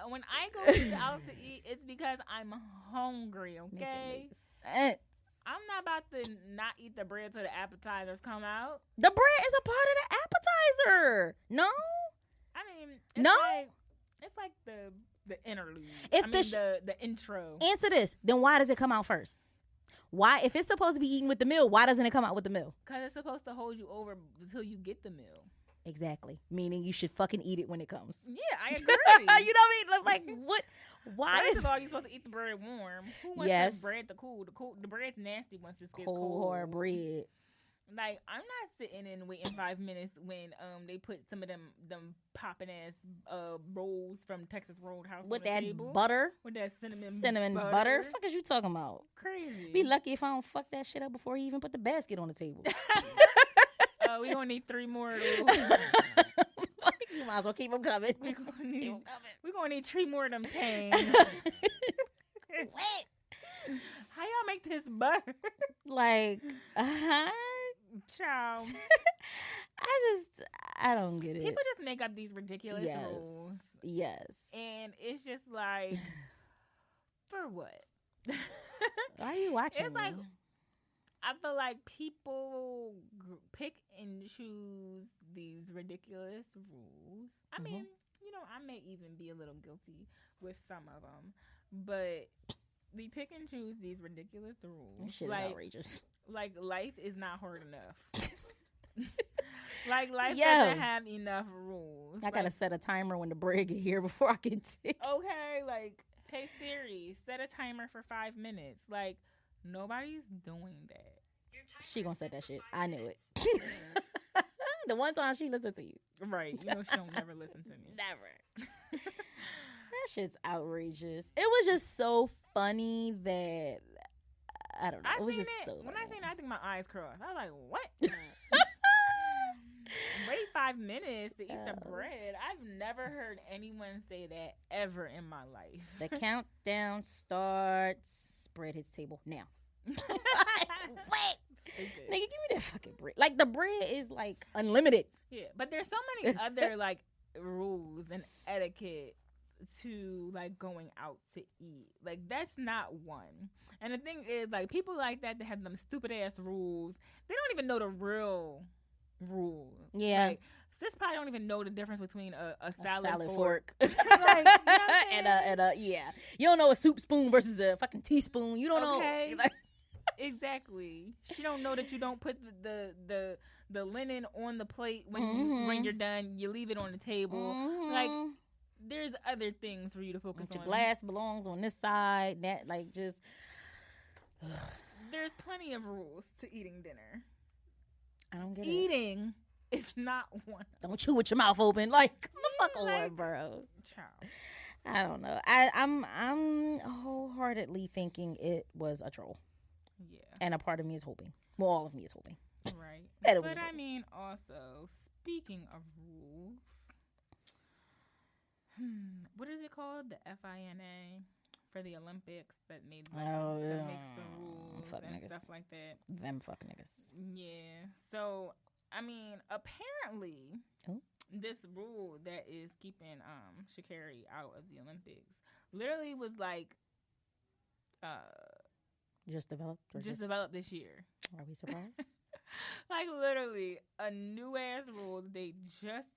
When I go out to eat, it's because I'm hungry, okay? Make sense. I'm not about to not eat the bread till the appetizers come out. The bread is a part of the appetizer. No? I mean, it's like the interlude. The intro. Answer this. Then why does it come out first? Why, if it's supposed to be eaten with the meal, why doesn't it come out with the meal? Because it's supposed to hold you over until you get the meal. Exactly. Meaning you should fucking eat it when it comes. Yeah, I agree. You know what I mean? Like, what? Why First is of all, you're supposed to eat the bread warm. Who wants the bread to cool? The bread's nasty once it's get cold. hard bread? Like, I'm not sitting and waiting 5 minutes when they put some of them popping ass rolls from Texas Roadhouse With on the that table. butter? With that cinnamon butter? Fuck is you talking about? Crazy. Be lucky if I don't fuck that shit up before you even put the basket on the table. We gonna need 3 more of those. You might as well keep them coming. We gonna need 3 more of them things. What? How y'all make this butter? Like, Child. I don't get it. People just make up these ridiculous rules. Yes. And it's just like, for what? Why are you watching? It's like, I feel like people pick and choose these ridiculous rules. I mean, I may even be a little guilty with some of them, but we pick and choose these ridiculous rules. This shit is outrageous. Like, life is not hard enough. Like, life doesn't have enough rules. I gotta set a timer when the bread get here before I can take. Okay, like, hey Siri, set a timer for 5 minutes. Like, nobody's doing that. She gonna set that shit. I knew it. The one time she listened to you. Right. You know she don't never listen to me. Never. That shit's outrageous. It was just so funny that I don't know. I It was seen just it. so. When I annoying. seen it, I think my eyes crossed. I was like, what? Wait 5 minutes to eat the bread. I've never heard anyone say that ever in my life. The countdown starts. Bread hits table now. Like, what? Nigga, give me that fucking bread. Like, the bread is like unlimited. Yeah, but there's so many other like rules and etiquette to like going out to eat. Like, that's not one. And the thing is, like, people like that have them stupid ass rules. They don't even know the real rules. Yeah. Like, sis probably don't even know the difference between a salad fork. like, you know what I'm and yeah. You don't know a soup spoon versus a fucking teaspoon. You don't Okay. know. Exactly. She don't know that you don't put the linen on the plate when you're done. You leave it on the table. Like, there's other things for you to focus on. Your glass belongs on this side. That, like, just. There's plenty of rules to eating dinner. I don't get it. Eating is not one. Don't chew with your mouth open. Like, come the fuck like, on, bro. Child. I don't know. I'm wholeheartedly thinking it was a troll. Yeah. And a part of me is hoping. Well, all of me is hoping. Right. That it was but a troll. I mean, also, speaking of rules, what is it called? The FINA for the Olympics that made that makes the rules fuck and niggas. stuff like that. Them fuck niggas. Yeah. So, I mean, apparently, this rule that is keeping Sha'Carri out of the Olympics literally was like just developed? Or just developed this year. Are we surprised? Like, literally, a new ass rule that they just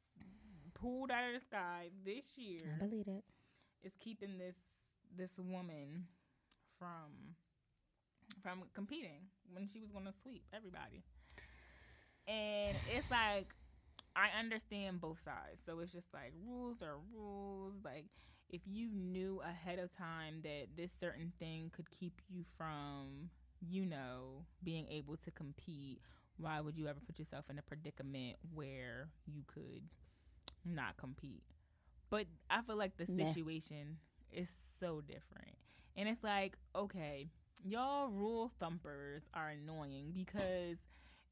pulled out of the sky this year. I believe it. Is keeping this woman from competing when she was going to sweep everybody. And it's like, I understand both sides. So it's just like, rules are rules. Like, if you knew ahead of time that this certain thing could keep you from, being able to compete, why would you ever put yourself in a predicament where you could not compete? But I feel like the situation is so different. And it's like, okay, y'all rule thumpers are annoying because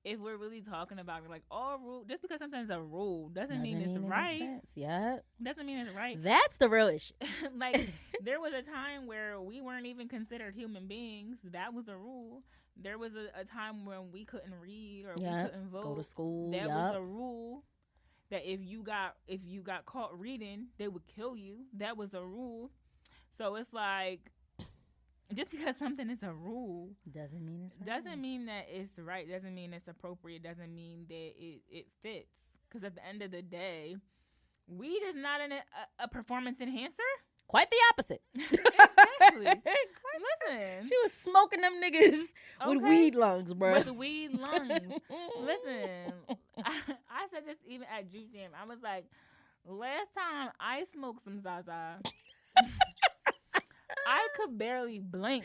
if we're really talking about it, like, all rule, just because something's a rule doesn't mean it's right. Yeah. Doesn't mean it's right. That's the real issue. Like, there was a time where we weren't even considered human beings. That was a rule. There was a time when we couldn't read or we couldn't vote. Go to school. That was a rule. That if you got caught reading, they would kill you. That was a rule. So it's like, just because something is a rule doesn't mean it's right. Doesn't mean that it's right. Doesn't mean it's appropriate. Doesn't mean that it fits. Because at the end of the day, weed is not a performance enhancer. Quite the opposite. Exactly. Listen. She was smoking them niggas with weed lungs, bro. With weed lungs. Listen. I said this even at Juke Jam. I was like, last time I smoked some Zaza, I could barely blink.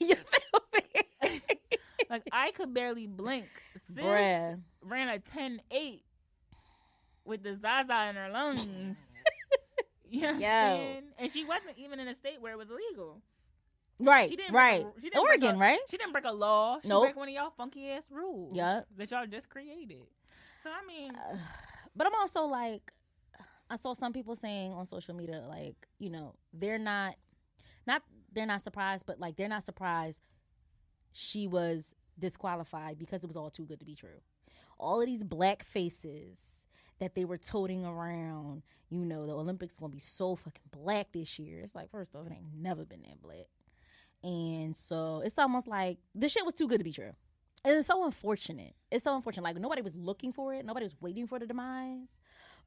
You feel me? Like, I could barely blink. Sis Bruh. ran a 10-8 with the Zaza in her lungs. You know what I'm saying? And she wasn't even in a state where it was illegal. Right, she didn't right. Oregon, right? She didn't break a law. She broke one of y'all funky ass rules that y'all just created. So, I mean. But I'm also like, I saw some people saying on social media, like, they're not surprised, but like, they're not surprised she was disqualified because it was all too good to be true. All of these black faces that they were toting around, the Olympics gonna be so fucking black this year. It's like, first off, it ain't never been that black. And so it's almost like the shit was too good to be true. And it's so unfortunate. Like, nobody was looking for it. Nobody was waiting for the demise.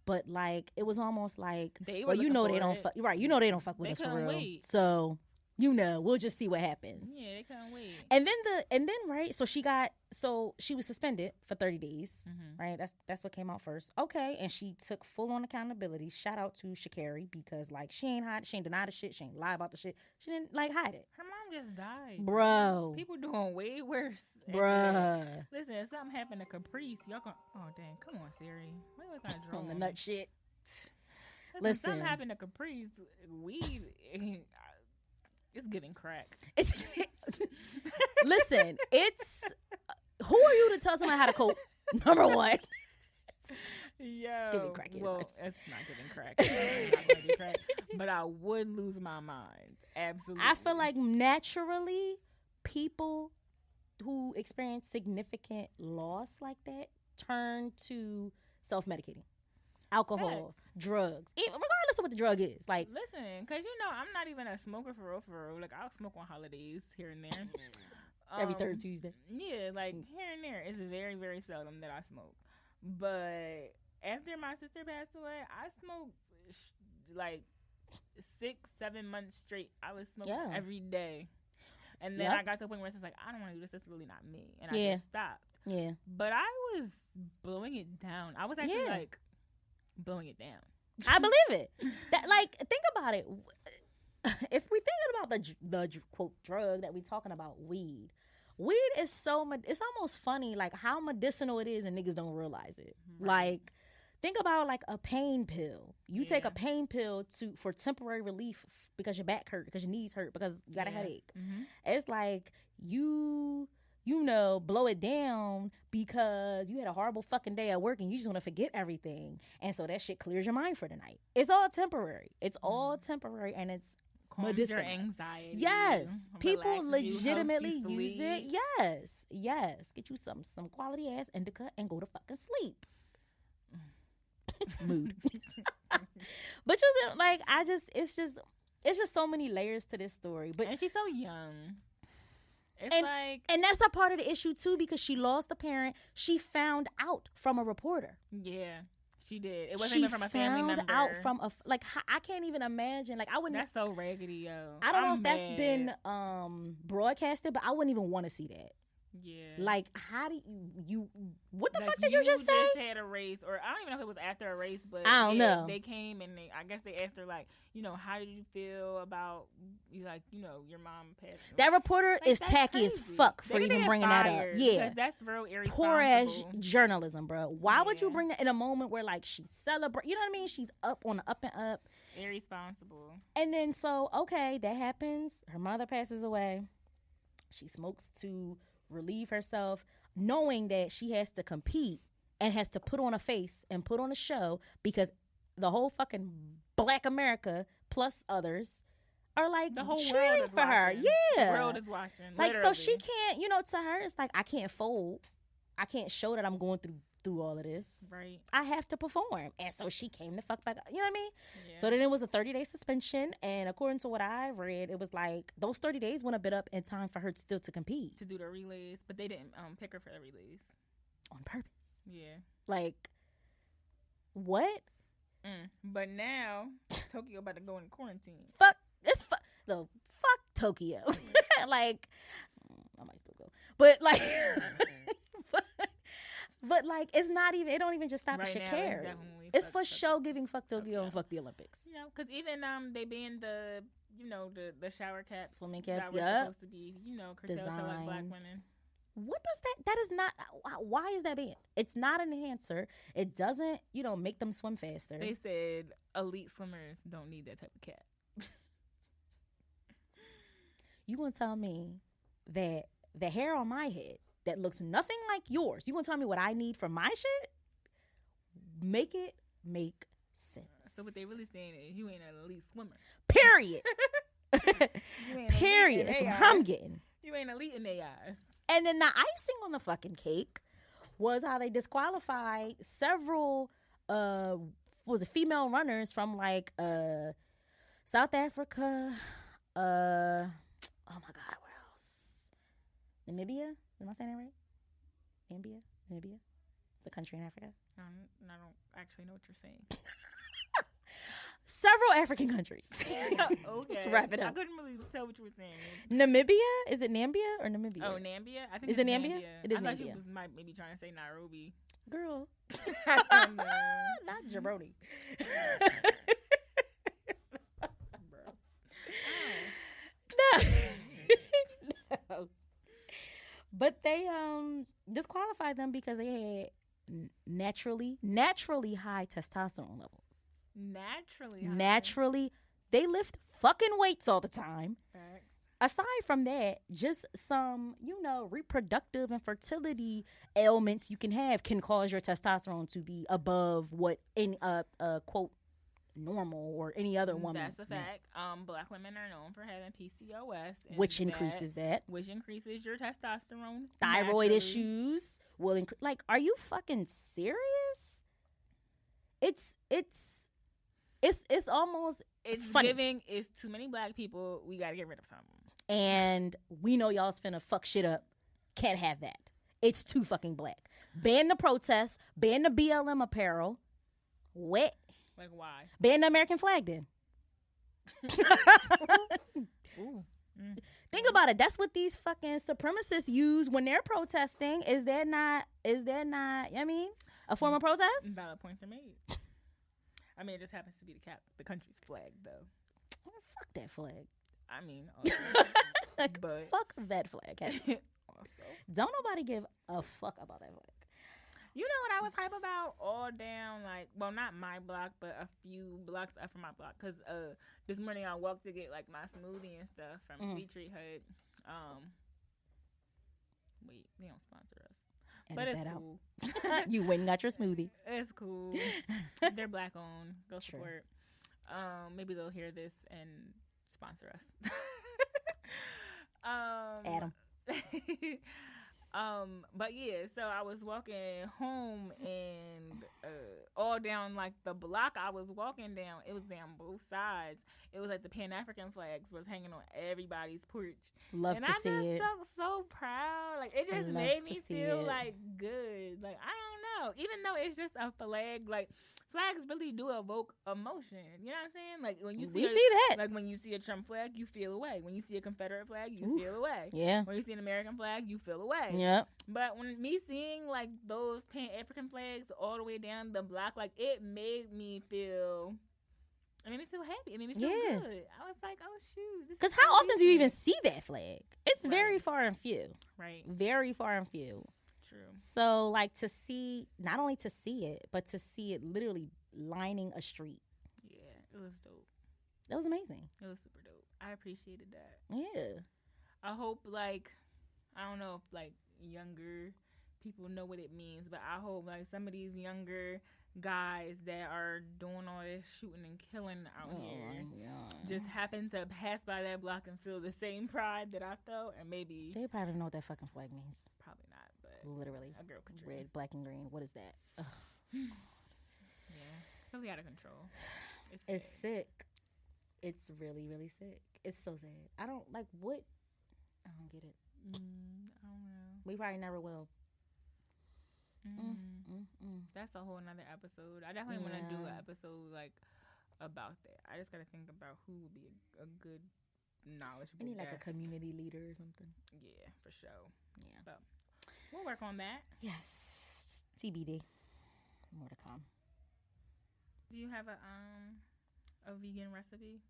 But like, it was almost like, they don't fuck. Right, they don't fuck with us for real. Wait. So, we'll just see what happens. Yeah, they couldn't wait. And then right, so she was suspended for 30 days, right? That's what came out first. Okay, and she took full on accountability. Shout out to Sha'Carri, because like, she ain't deny the shit, she ain't lie about the shit. She didn't like hide it. Her mom just died. Bro. People doing way worse. Bruh. Listen, if something happened to Caprice, y'all gonna, oh dang, come on, Siri. What was I drawing? On the nut shit. Listen, something happened to Caprice, It's giving crack. Listen, it's who are you to tell somebody how to cope? Number one. Yo, giving cracky well, vibes. it's not giving crack. It's not gonna be crack. But I would lose my mind. Absolutely. I feel like naturally, people who experience significant loss like that turn to self-medicating. Alcohol, drugs, regardless of what the drug is. Like, listen, because I'm not even a smoker for real. Like, I'll smoke on holidays here and there. Every third Tuesday. Yeah, like here and there. It's very, very seldom that I smoke. But after my sister passed away, I smoked like 6-7 months straight. I was smoking every day. And then I got to the point where it's just like, I don't want to do this. This is really not me. And I just stopped. Yeah. But I was blowing it down. I was actually like blowing it down. I believe it. That, like, think about it. If we thinking about the quote drug that we talking about, weed is it's almost funny like how medicinal it is and niggas don't realize it. Right. Like, think about like a pain pill. You take a pain pill for temporary relief because your back hurt, because your knees hurt, because you got a headache. Mm-hmm. It's like you blow it down because you had a horrible fucking day at work and you just want to forget everything. And so that shit clears your mind for the night. It's all temporary. It's all temporary, and it's medicinal. Your anxiety. Yes. People legitimately use it. Yes. Get you some quality ass indica and go to fucking sleep. Mood. But like, it's just so many layers to this story. But and she's so young. And that's a part of the issue too, because she lost a parent. She found out from a reporter. Yeah, she did. It wasn't even from a family member. Out from I can't even imagine. Like, I wouldn't. That's so raggedy, yo. I don't know if that's been broadcasted, but I wouldn't even want to see that. Yeah. Like, how do you what the like, fuck did you just say? Just had a race, or I don't even know if it was after a race, but I don't know. They came and I guess they asked her, like, how did you feel about, like, your mom passed? That reporter is tacky crazy. As fuck for even bringing that up. Yeah. That's real irresponsible. Poor ass journalism, bro. Why would you bring that in a moment where, like, she's celebrating? You know what I mean? She's up on the up and up. Irresponsible. And then, so, okay, that happens. Her mother passes away. She smokes to relieve herself, knowing that she has to compete and has to put on a face and put on a show because the whole fucking Black America plus others are like the whole cheering world is for her. watching. Yeah, the world is watching. Like, literally. so she can't, to her it's like, I can't fold. I can't show that I'm going through all of this. Right. I have to perform. And so she came the fuck back. You know what I mean? Yeah. So then it was a 30-day suspension. And according to what I read, it was like those 30 days went a bit up in time for her still to compete. To do the relays. But they didn't pick her for the relays. On purpose. Yeah. Like, what? But now, Tokyo about to go in quarantine. Fuck Tokyo. Like, I might still go. But like... But like, it's not even. It don't even just stop at Shakira. It's for show giving fuck Tokyo and fuck the Olympics. Because even they banned the the shower caps, swimming caps. That were supposed to be curtailed to like Black women. What does that? That is not. Why is that banned? It's not an enhancer. It doesn't make them swim faster. They said elite swimmers don't need that type of cap. You gonna tell me that the hair on my head that looks nothing like yours, you gonna tell me what I need for my shit? Make it make sense. So what they really saying is you ain't an elite swimmer. Period. Period. That's what I'm getting. You ain't elite in their eyes. And then the icing on the fucking cake was how they disqualified several female runners from like South Africa, oh my God, where else? Namibia? Am I saying that right? Namibia? It's a country in Africa. I don't actually know what you're saying. Several African countries. Okay. Let's wrap it up. I couldn't really tell what you were saying. Namibia? Is it Nambia or Namibia? Oh, Nambia? I think is it Nambia? It is I thought Nambia. you was maybe trying to say Nairobi. Girl. Not Jabroni. No. But they disqualified them because they had naturally high testosterone levels. Naturally They lift fucking weights all the time. Facts. Aside from that, just some, reproductive and fertility ailments you can have can cause your testosterone to be above what any quote normal or any other woman. That's a fact. Black women are known for having PCOS, which increases that. Which increases your testosterone. Thyroid naturally. issues will increase. Like, are you fucking serious? It's almost funny. Giving. It's too many black people. We got to get rid of some. And we know y'all's finna fuck shit up. Can't have that. It's too fucking black. Ban the protests. Ban the BLM apparel. What? Like, why? Ban the American flag then. Ooh. Think about it. That's what these fucking supremacists use when they're protesting. Is that not, I mean, a form of protest? Valid points are made. I mean, it just happens to be the country's flag, though. Oh, fuck that flag. I mean, but fuck that flag. Also, don't nobody give a fuck about that flag. You know what I was hype about? All down, like, well, not my block, but a few blocks up from my block. Because this morning I walked to get, like, my smoothie and stuff from Sweet Treat Hut. Wait, they don't sponsor us. But it's cool. You went and got your smoothie. It's cool. They're black owned. Go support. Maybe they'll hear this and sponsor us. Adam. But yeah, so I was walking home and all down like the block I was walking down, it was down both sides. It was like the Pan-African flags was hanging on everybody's porch. Love and to see it. And I just felt so proud. Like, it just made me feel like good. Like, I don't know. Even though it's just a flag, like, flags really do evoke emotion. You know what I'm saying? Like, when you see that. Like, when you see a Trump flag, you feel away. When you see a Confederate flag, you feel away. Yeah. When you see an American flag, you feel away. Yeah. But when me seeing, like, those Pan-African flags all the way down the block, like, it made me feel... It made me feel happy. It made me feel good. I was like, oh, shoot. Because how often do you even see that flag? It's very far and few. Right. Very far and few. True. So, like, to see, not only to see it, but to see it literally lining a street. Yeah, it was dope. That was amazing. It was super dope. I appreciated that. Yeah. I hope, like, I don't know if, like, younger people know what it means, but I hope, like, some of these younger guys that are doing all this shooting and killing out here just happen to pass by that block and feel the same pride that I felt, and maybe they probably don't know what that fucking flag means. Probably not, but literally a girl can dream. Red, black, and green. What is that? Yeah, really out of control. It's sick. It's really, really sick. It's so sad. I don't like what. I don't get it. I don't know. We probably never will. That's a whole nother episode. I definitely want to do an episode like about that. I just gotta think about who would be a good knowledgeable. I need like a community leader or something. Yeah, for sure. Yeah, but we'll work on that. Yes, TBD. More to come. Do you have a vegan recipe?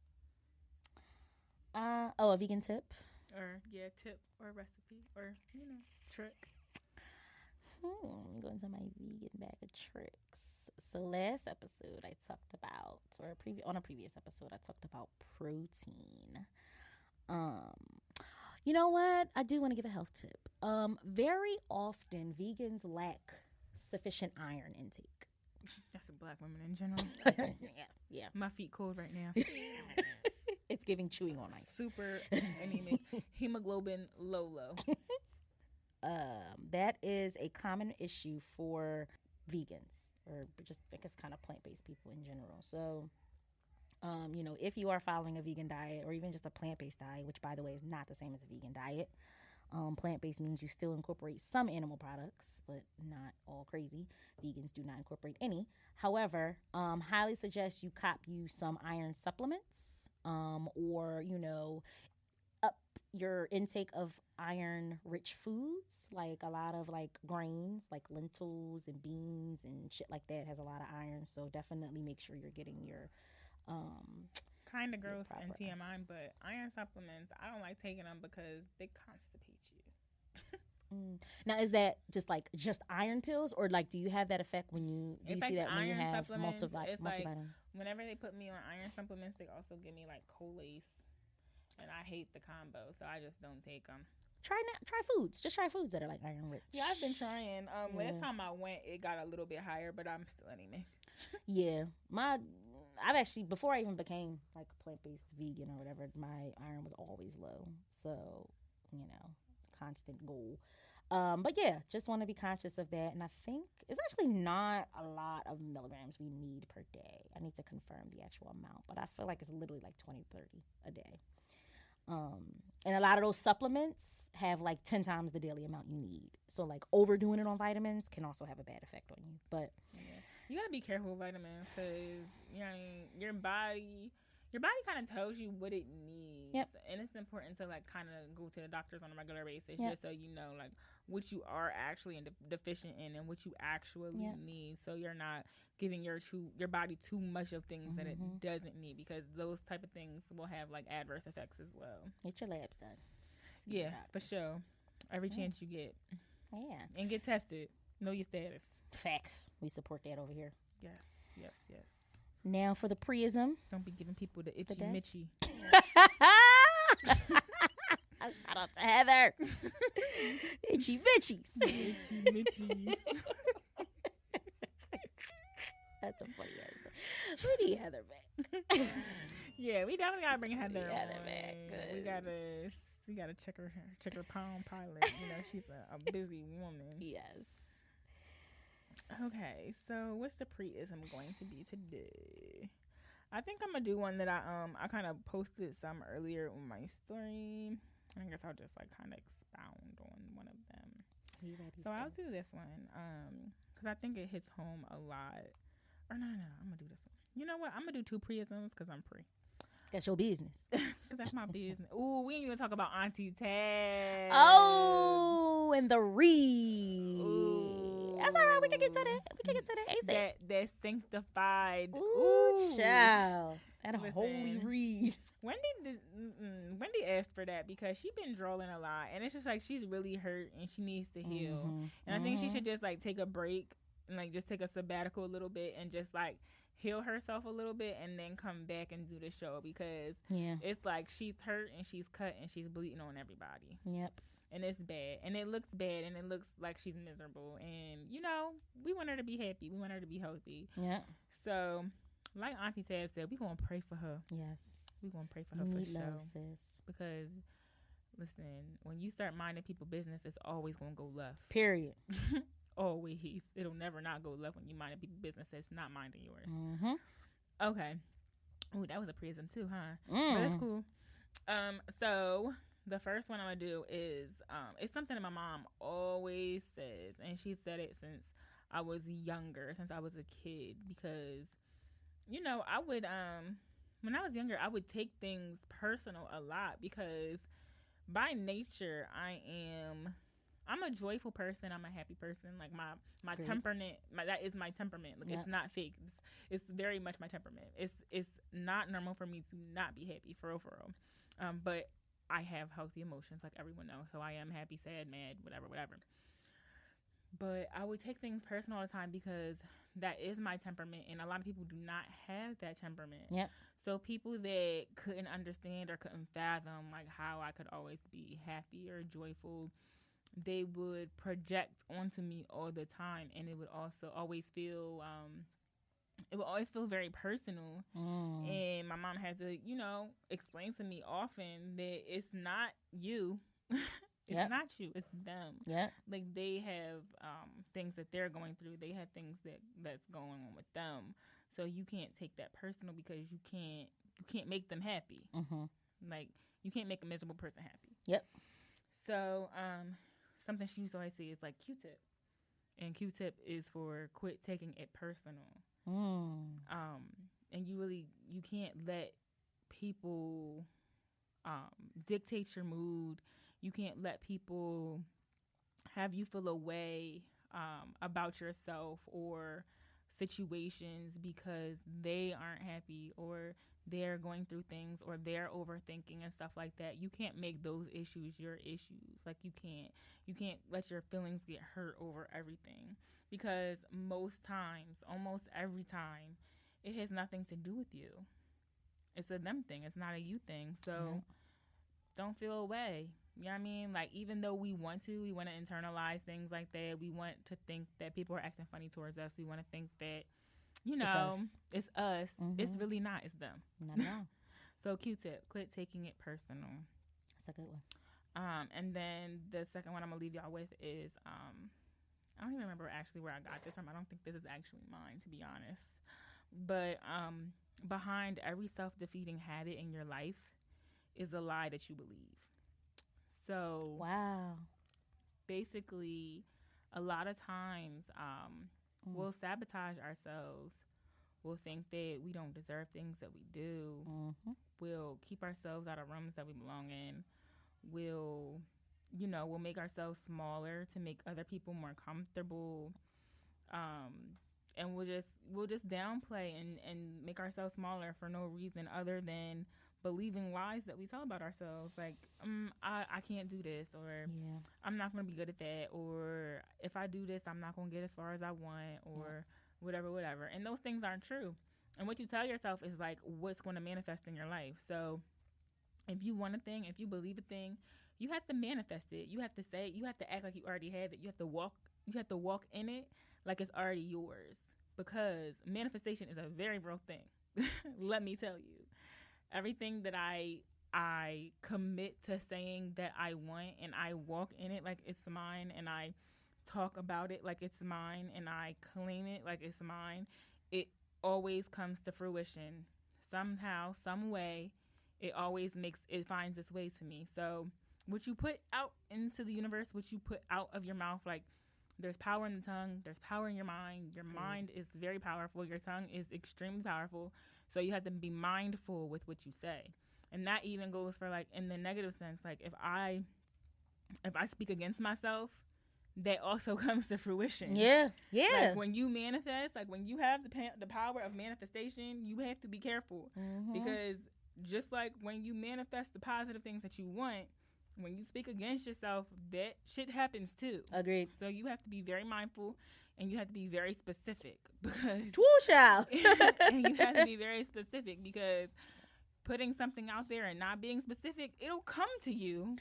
A vegan tip. Or tip or recipe or trick. Going to my vegan bag of tricks. So last episode I talked about, on a previous episode I talked about protein. You know what? I do want to give a health tip. Very often vegans lack sufficient iron intake. That's a black woman in general. Yeah. My feet cold right now. It's giving chewing on ice. Super anemic. Hemoglobin low. That is a common issue for vegans, or just I guess kind of plant-based people in general. So, if you are following a vegan diet or even just a plant-based diet, which by the way is not the same as a vegan diet, plant-based means you still incorporate some animal products, but not all crazy. Vegans do not incorporate any. However, highly suggest you cop you some iron supplements, or up your intake of iron-rich foods, like a lot of like grains, like lentils and beans and shit like that has a lot of iron. So definitely make sure you're getting your kind of gross and TMI, but iron supplements, I don't like taking them because they constipate you. Now, is that just iron pills, or like do you have that effect when you do It's you like see that when you iron have supplements. It's like multivitamins? whenever they put me on iron supplements, they also give me like Colace, and I hate the combo, so I just don't take them. Try foods. Just try foods that are like iron rich. Yeah, I've been trying. Last time I went, it got a little bit higher, but I'm still anemic. Yeah, I've actually, before I even became like a plant-based vegan or whatever, my iron was always low. So, constant goal. But yeah, just want to be conscious of that. And I think it's actually not a lot of milligrams we need per day. I need to confirm the actual amount, but I feel like it's literally like 20, 30 a day. And a lot of those supplements have like 10 times the daily amount you need. So like overdoing it on vitamins can also have a bad effect on you. But yeah, you gotta be careful with vitamins because your body kind of tells you what it needs. Yep. And it's important to like kind of go to the doctors on a regular basis Yep. just so you know like what you are actually deficient in and what you actually Yep. need, so you're not giving your body too much of things that it doesn't need, because those type of things will have like adverse effects as well. Get your labs done. Yeah, for sure. Every chance you get. Yeah. And get tested. Know your status. Facts. We support that over here. Yes. Now for the preism. Don't be giving people the itchy Michi. Shout out to Heather. Itchy Michis. Itchy Michi. That's a funny ass. We need Heather back. Yeah, we definitely gotta bring Heather back. We gotta check her Palm Pilot. She's a busy woman. Yes. Okay, so what's the preism going to be today? I think I'm gonna do one that I kind of posted some earlier on my story. I guess I'll just like kind of expound on one of them. You ready? So I'll do this one because I think it hits home a lot. Or no, I'm gonna do this one. You know what? I'm gonna do two preisms because I'm pre. That's your business. Because that's my business. Ooh, we ain't even talk about Auntie Tab. Oh, and the read. Ooh. That's all right. We can get to that. ASAP. That sanctified. Ooh, child. That Listen, holy read. Wendy asked for that because she been drawing a lot, and it's just like she's really hurt and she needs to heal. And I think she should just like take a break and like just take a sabbatical a little bit and just like heal herself a little bit and then come back and do the show, because it's like she's hurt and she's cut and she's bleeding on everybody. Yep. And it's bad, and it looks bad, and it looks like she's miserable, and we want her to be happy, we want her to be healthy. Yeah. So like Auntie Tab said, we gonna pray for her. Yes. We gonna pray for her for sure, sis. Because listen, when you start minding people business, it's always gonna go left. Period. Always. It'll never not go left when you minding people business that's not minding yours. Okay. Ooh, that was a prism too, huh? But that's cool. So the first one I'm gonna do is it's something that my mom always says, and she said it since I was younger, since I was a kid, because I would when I was younger, I would take things personal a lot, because by nature I'm a joyful person. I'm a happy person. Like my temperament, that is my temperament. Like it's not fake. It's very much my temperament. It's not normal for me to not be happy, for real. But I have healthy emotions like everyone else. So I am happy, sad, mad, whatever. But I would take things personal all the time because that is my temperament, and a lot of people do not have that temperament. Yep. So people that couldn't understand or couldn't fathom like how I could always be happy or joyful, they would project onto me all the time, and it would also always feel very personal. And my mom had to, explain to me often that it's not you. It's not you, it's them. Yeah. Like they have things that they're going through. They have things that's going on with them. So you can't take that personal, because you can't make them happy. Like you can't make a miserable person happy. Yep. So something she used to always say is like Q-tip. And Q-tip is for quit taking it personal. And you can't let people dictate your mood. You can't let people have you feel a way about yourself, or situations because they aren't happy or they're going through things or they're overthinking and stuff like that. You can't make those issues your issues. Like you can't let your feelings get hurt over everything, because most times, almost every time, it has nothing to do with you. It's a them thing. It's not a you thing. So don't feel away. You know what I mean? Like, even though we want to internalize things like that. We want to think that people are acting funny towards us. We want to think that, you know, it's us. It's really not. It's them. Not at all. So Q-tip, quit taking it personal. That's a good one. And then the second one I'm going to leave y'all with is, I don't even remember actually where I got this from. I don't think this is actually mine, to be honest. But behind every self-defeating habit in your life is a lie that you believe. So wow. Basically, a lot of times we'll sabotage ourselves. We'll think that we don't deserve things that we do. We'll keep ourselves out of rooms that we belong in. We'll make ourselves smaller to make other people more comfortable. And we'll just downplay and make ourselves smaller for no reason other than believing lies that we tell about ourselves. Like, I can't do this, or I'm not going to be good at that, or if I do this, I'm not going to get as far as I want, or whatever. And those things aren't true. And what you tell yourself is like what's going to manifest in your life. So if you want a thing, if you believe a thing, you have to manifest it. You have to say it. You have to act like you already have it. You have to walk in it like it's already yours, because manifestation is a very real thing. Let me tell you. Everything that I commit to saying that I want, and I walk in it like it's mine, and I talk about it like it's mine, and I claim it like it's mine, it always comes to fruition. Somehow, some way, it finds its way to me. So what you put out into the universe, what you put out of your mouth, like, there's power in the tongue, there's power in your mind. Your mind is very powerful. Your tongue is extremely powerful. So you have to be mindful with what you say. And that even goes for, like, in the negative sense. Like, if I speak against myself, that also comes to fruition. Yeah. Like, when you manifest, like, when you have the power of manifestation, you have to be careful. Because just like when you manifest the positive things that you want, when you speak against yourself, that shit happens too. Agreed. So you have to be very mindful, and you have to be very specific, because and you have to be very specific, because putting something out there and not being specific, it'll come to you,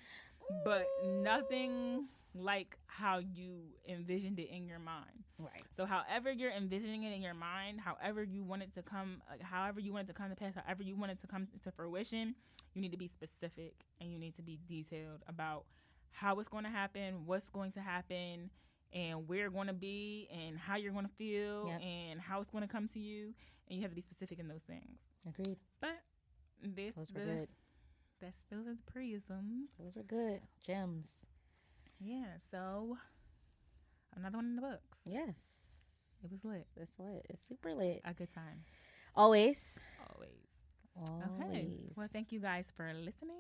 but nothing like how you envisioned it in your mind. Right. So however you're envisioning it in your mind, however you want it to come, however you want it to come to pass, however you want it to come to fruition, you need to be specific, and you need to be detailed about how it's going to happen, what's going to happen, and where you're going to be, and how you're going to feel, and how it's going to come to you. And you have to be specific in those things. Agreed. But those were good. Those are the prisms. Those were good. Gems. Yeah, so another one in the books. Yes. It was lit. It's lit. It's super lit. A good time. Always. Okay. Well, thank you guys for listening.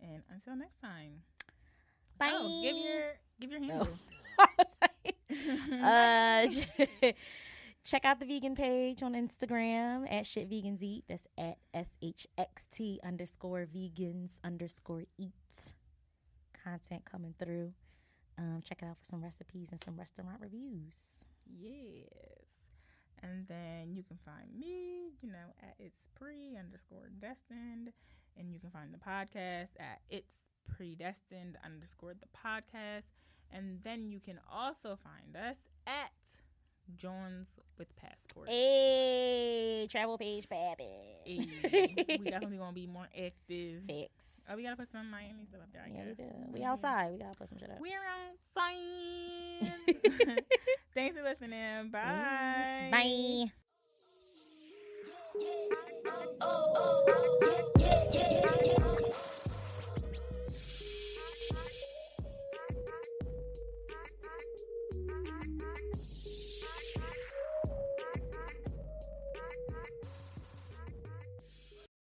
And until next time. Bye. Oh, give your handle. Check out the vegan page on Instagram at shitveganseat. That's at SHXT_vegans_eat. Content coming through. Check it out for some recipes and some restaurant reviews. Yes. And then you can find me, at itsPre_destined. And you can find the podcast at itsPredestined_the podcast. And then you can also find us at Jones with Passport. Hey, travel page, baby. Hey, we definitely gonna be more active. Fix. Oh, we gotta put some Miami stuff up there, I guess. We do. We outside. We gotta put some shit up. We're outside. Thanks for listening. Bye. Bye.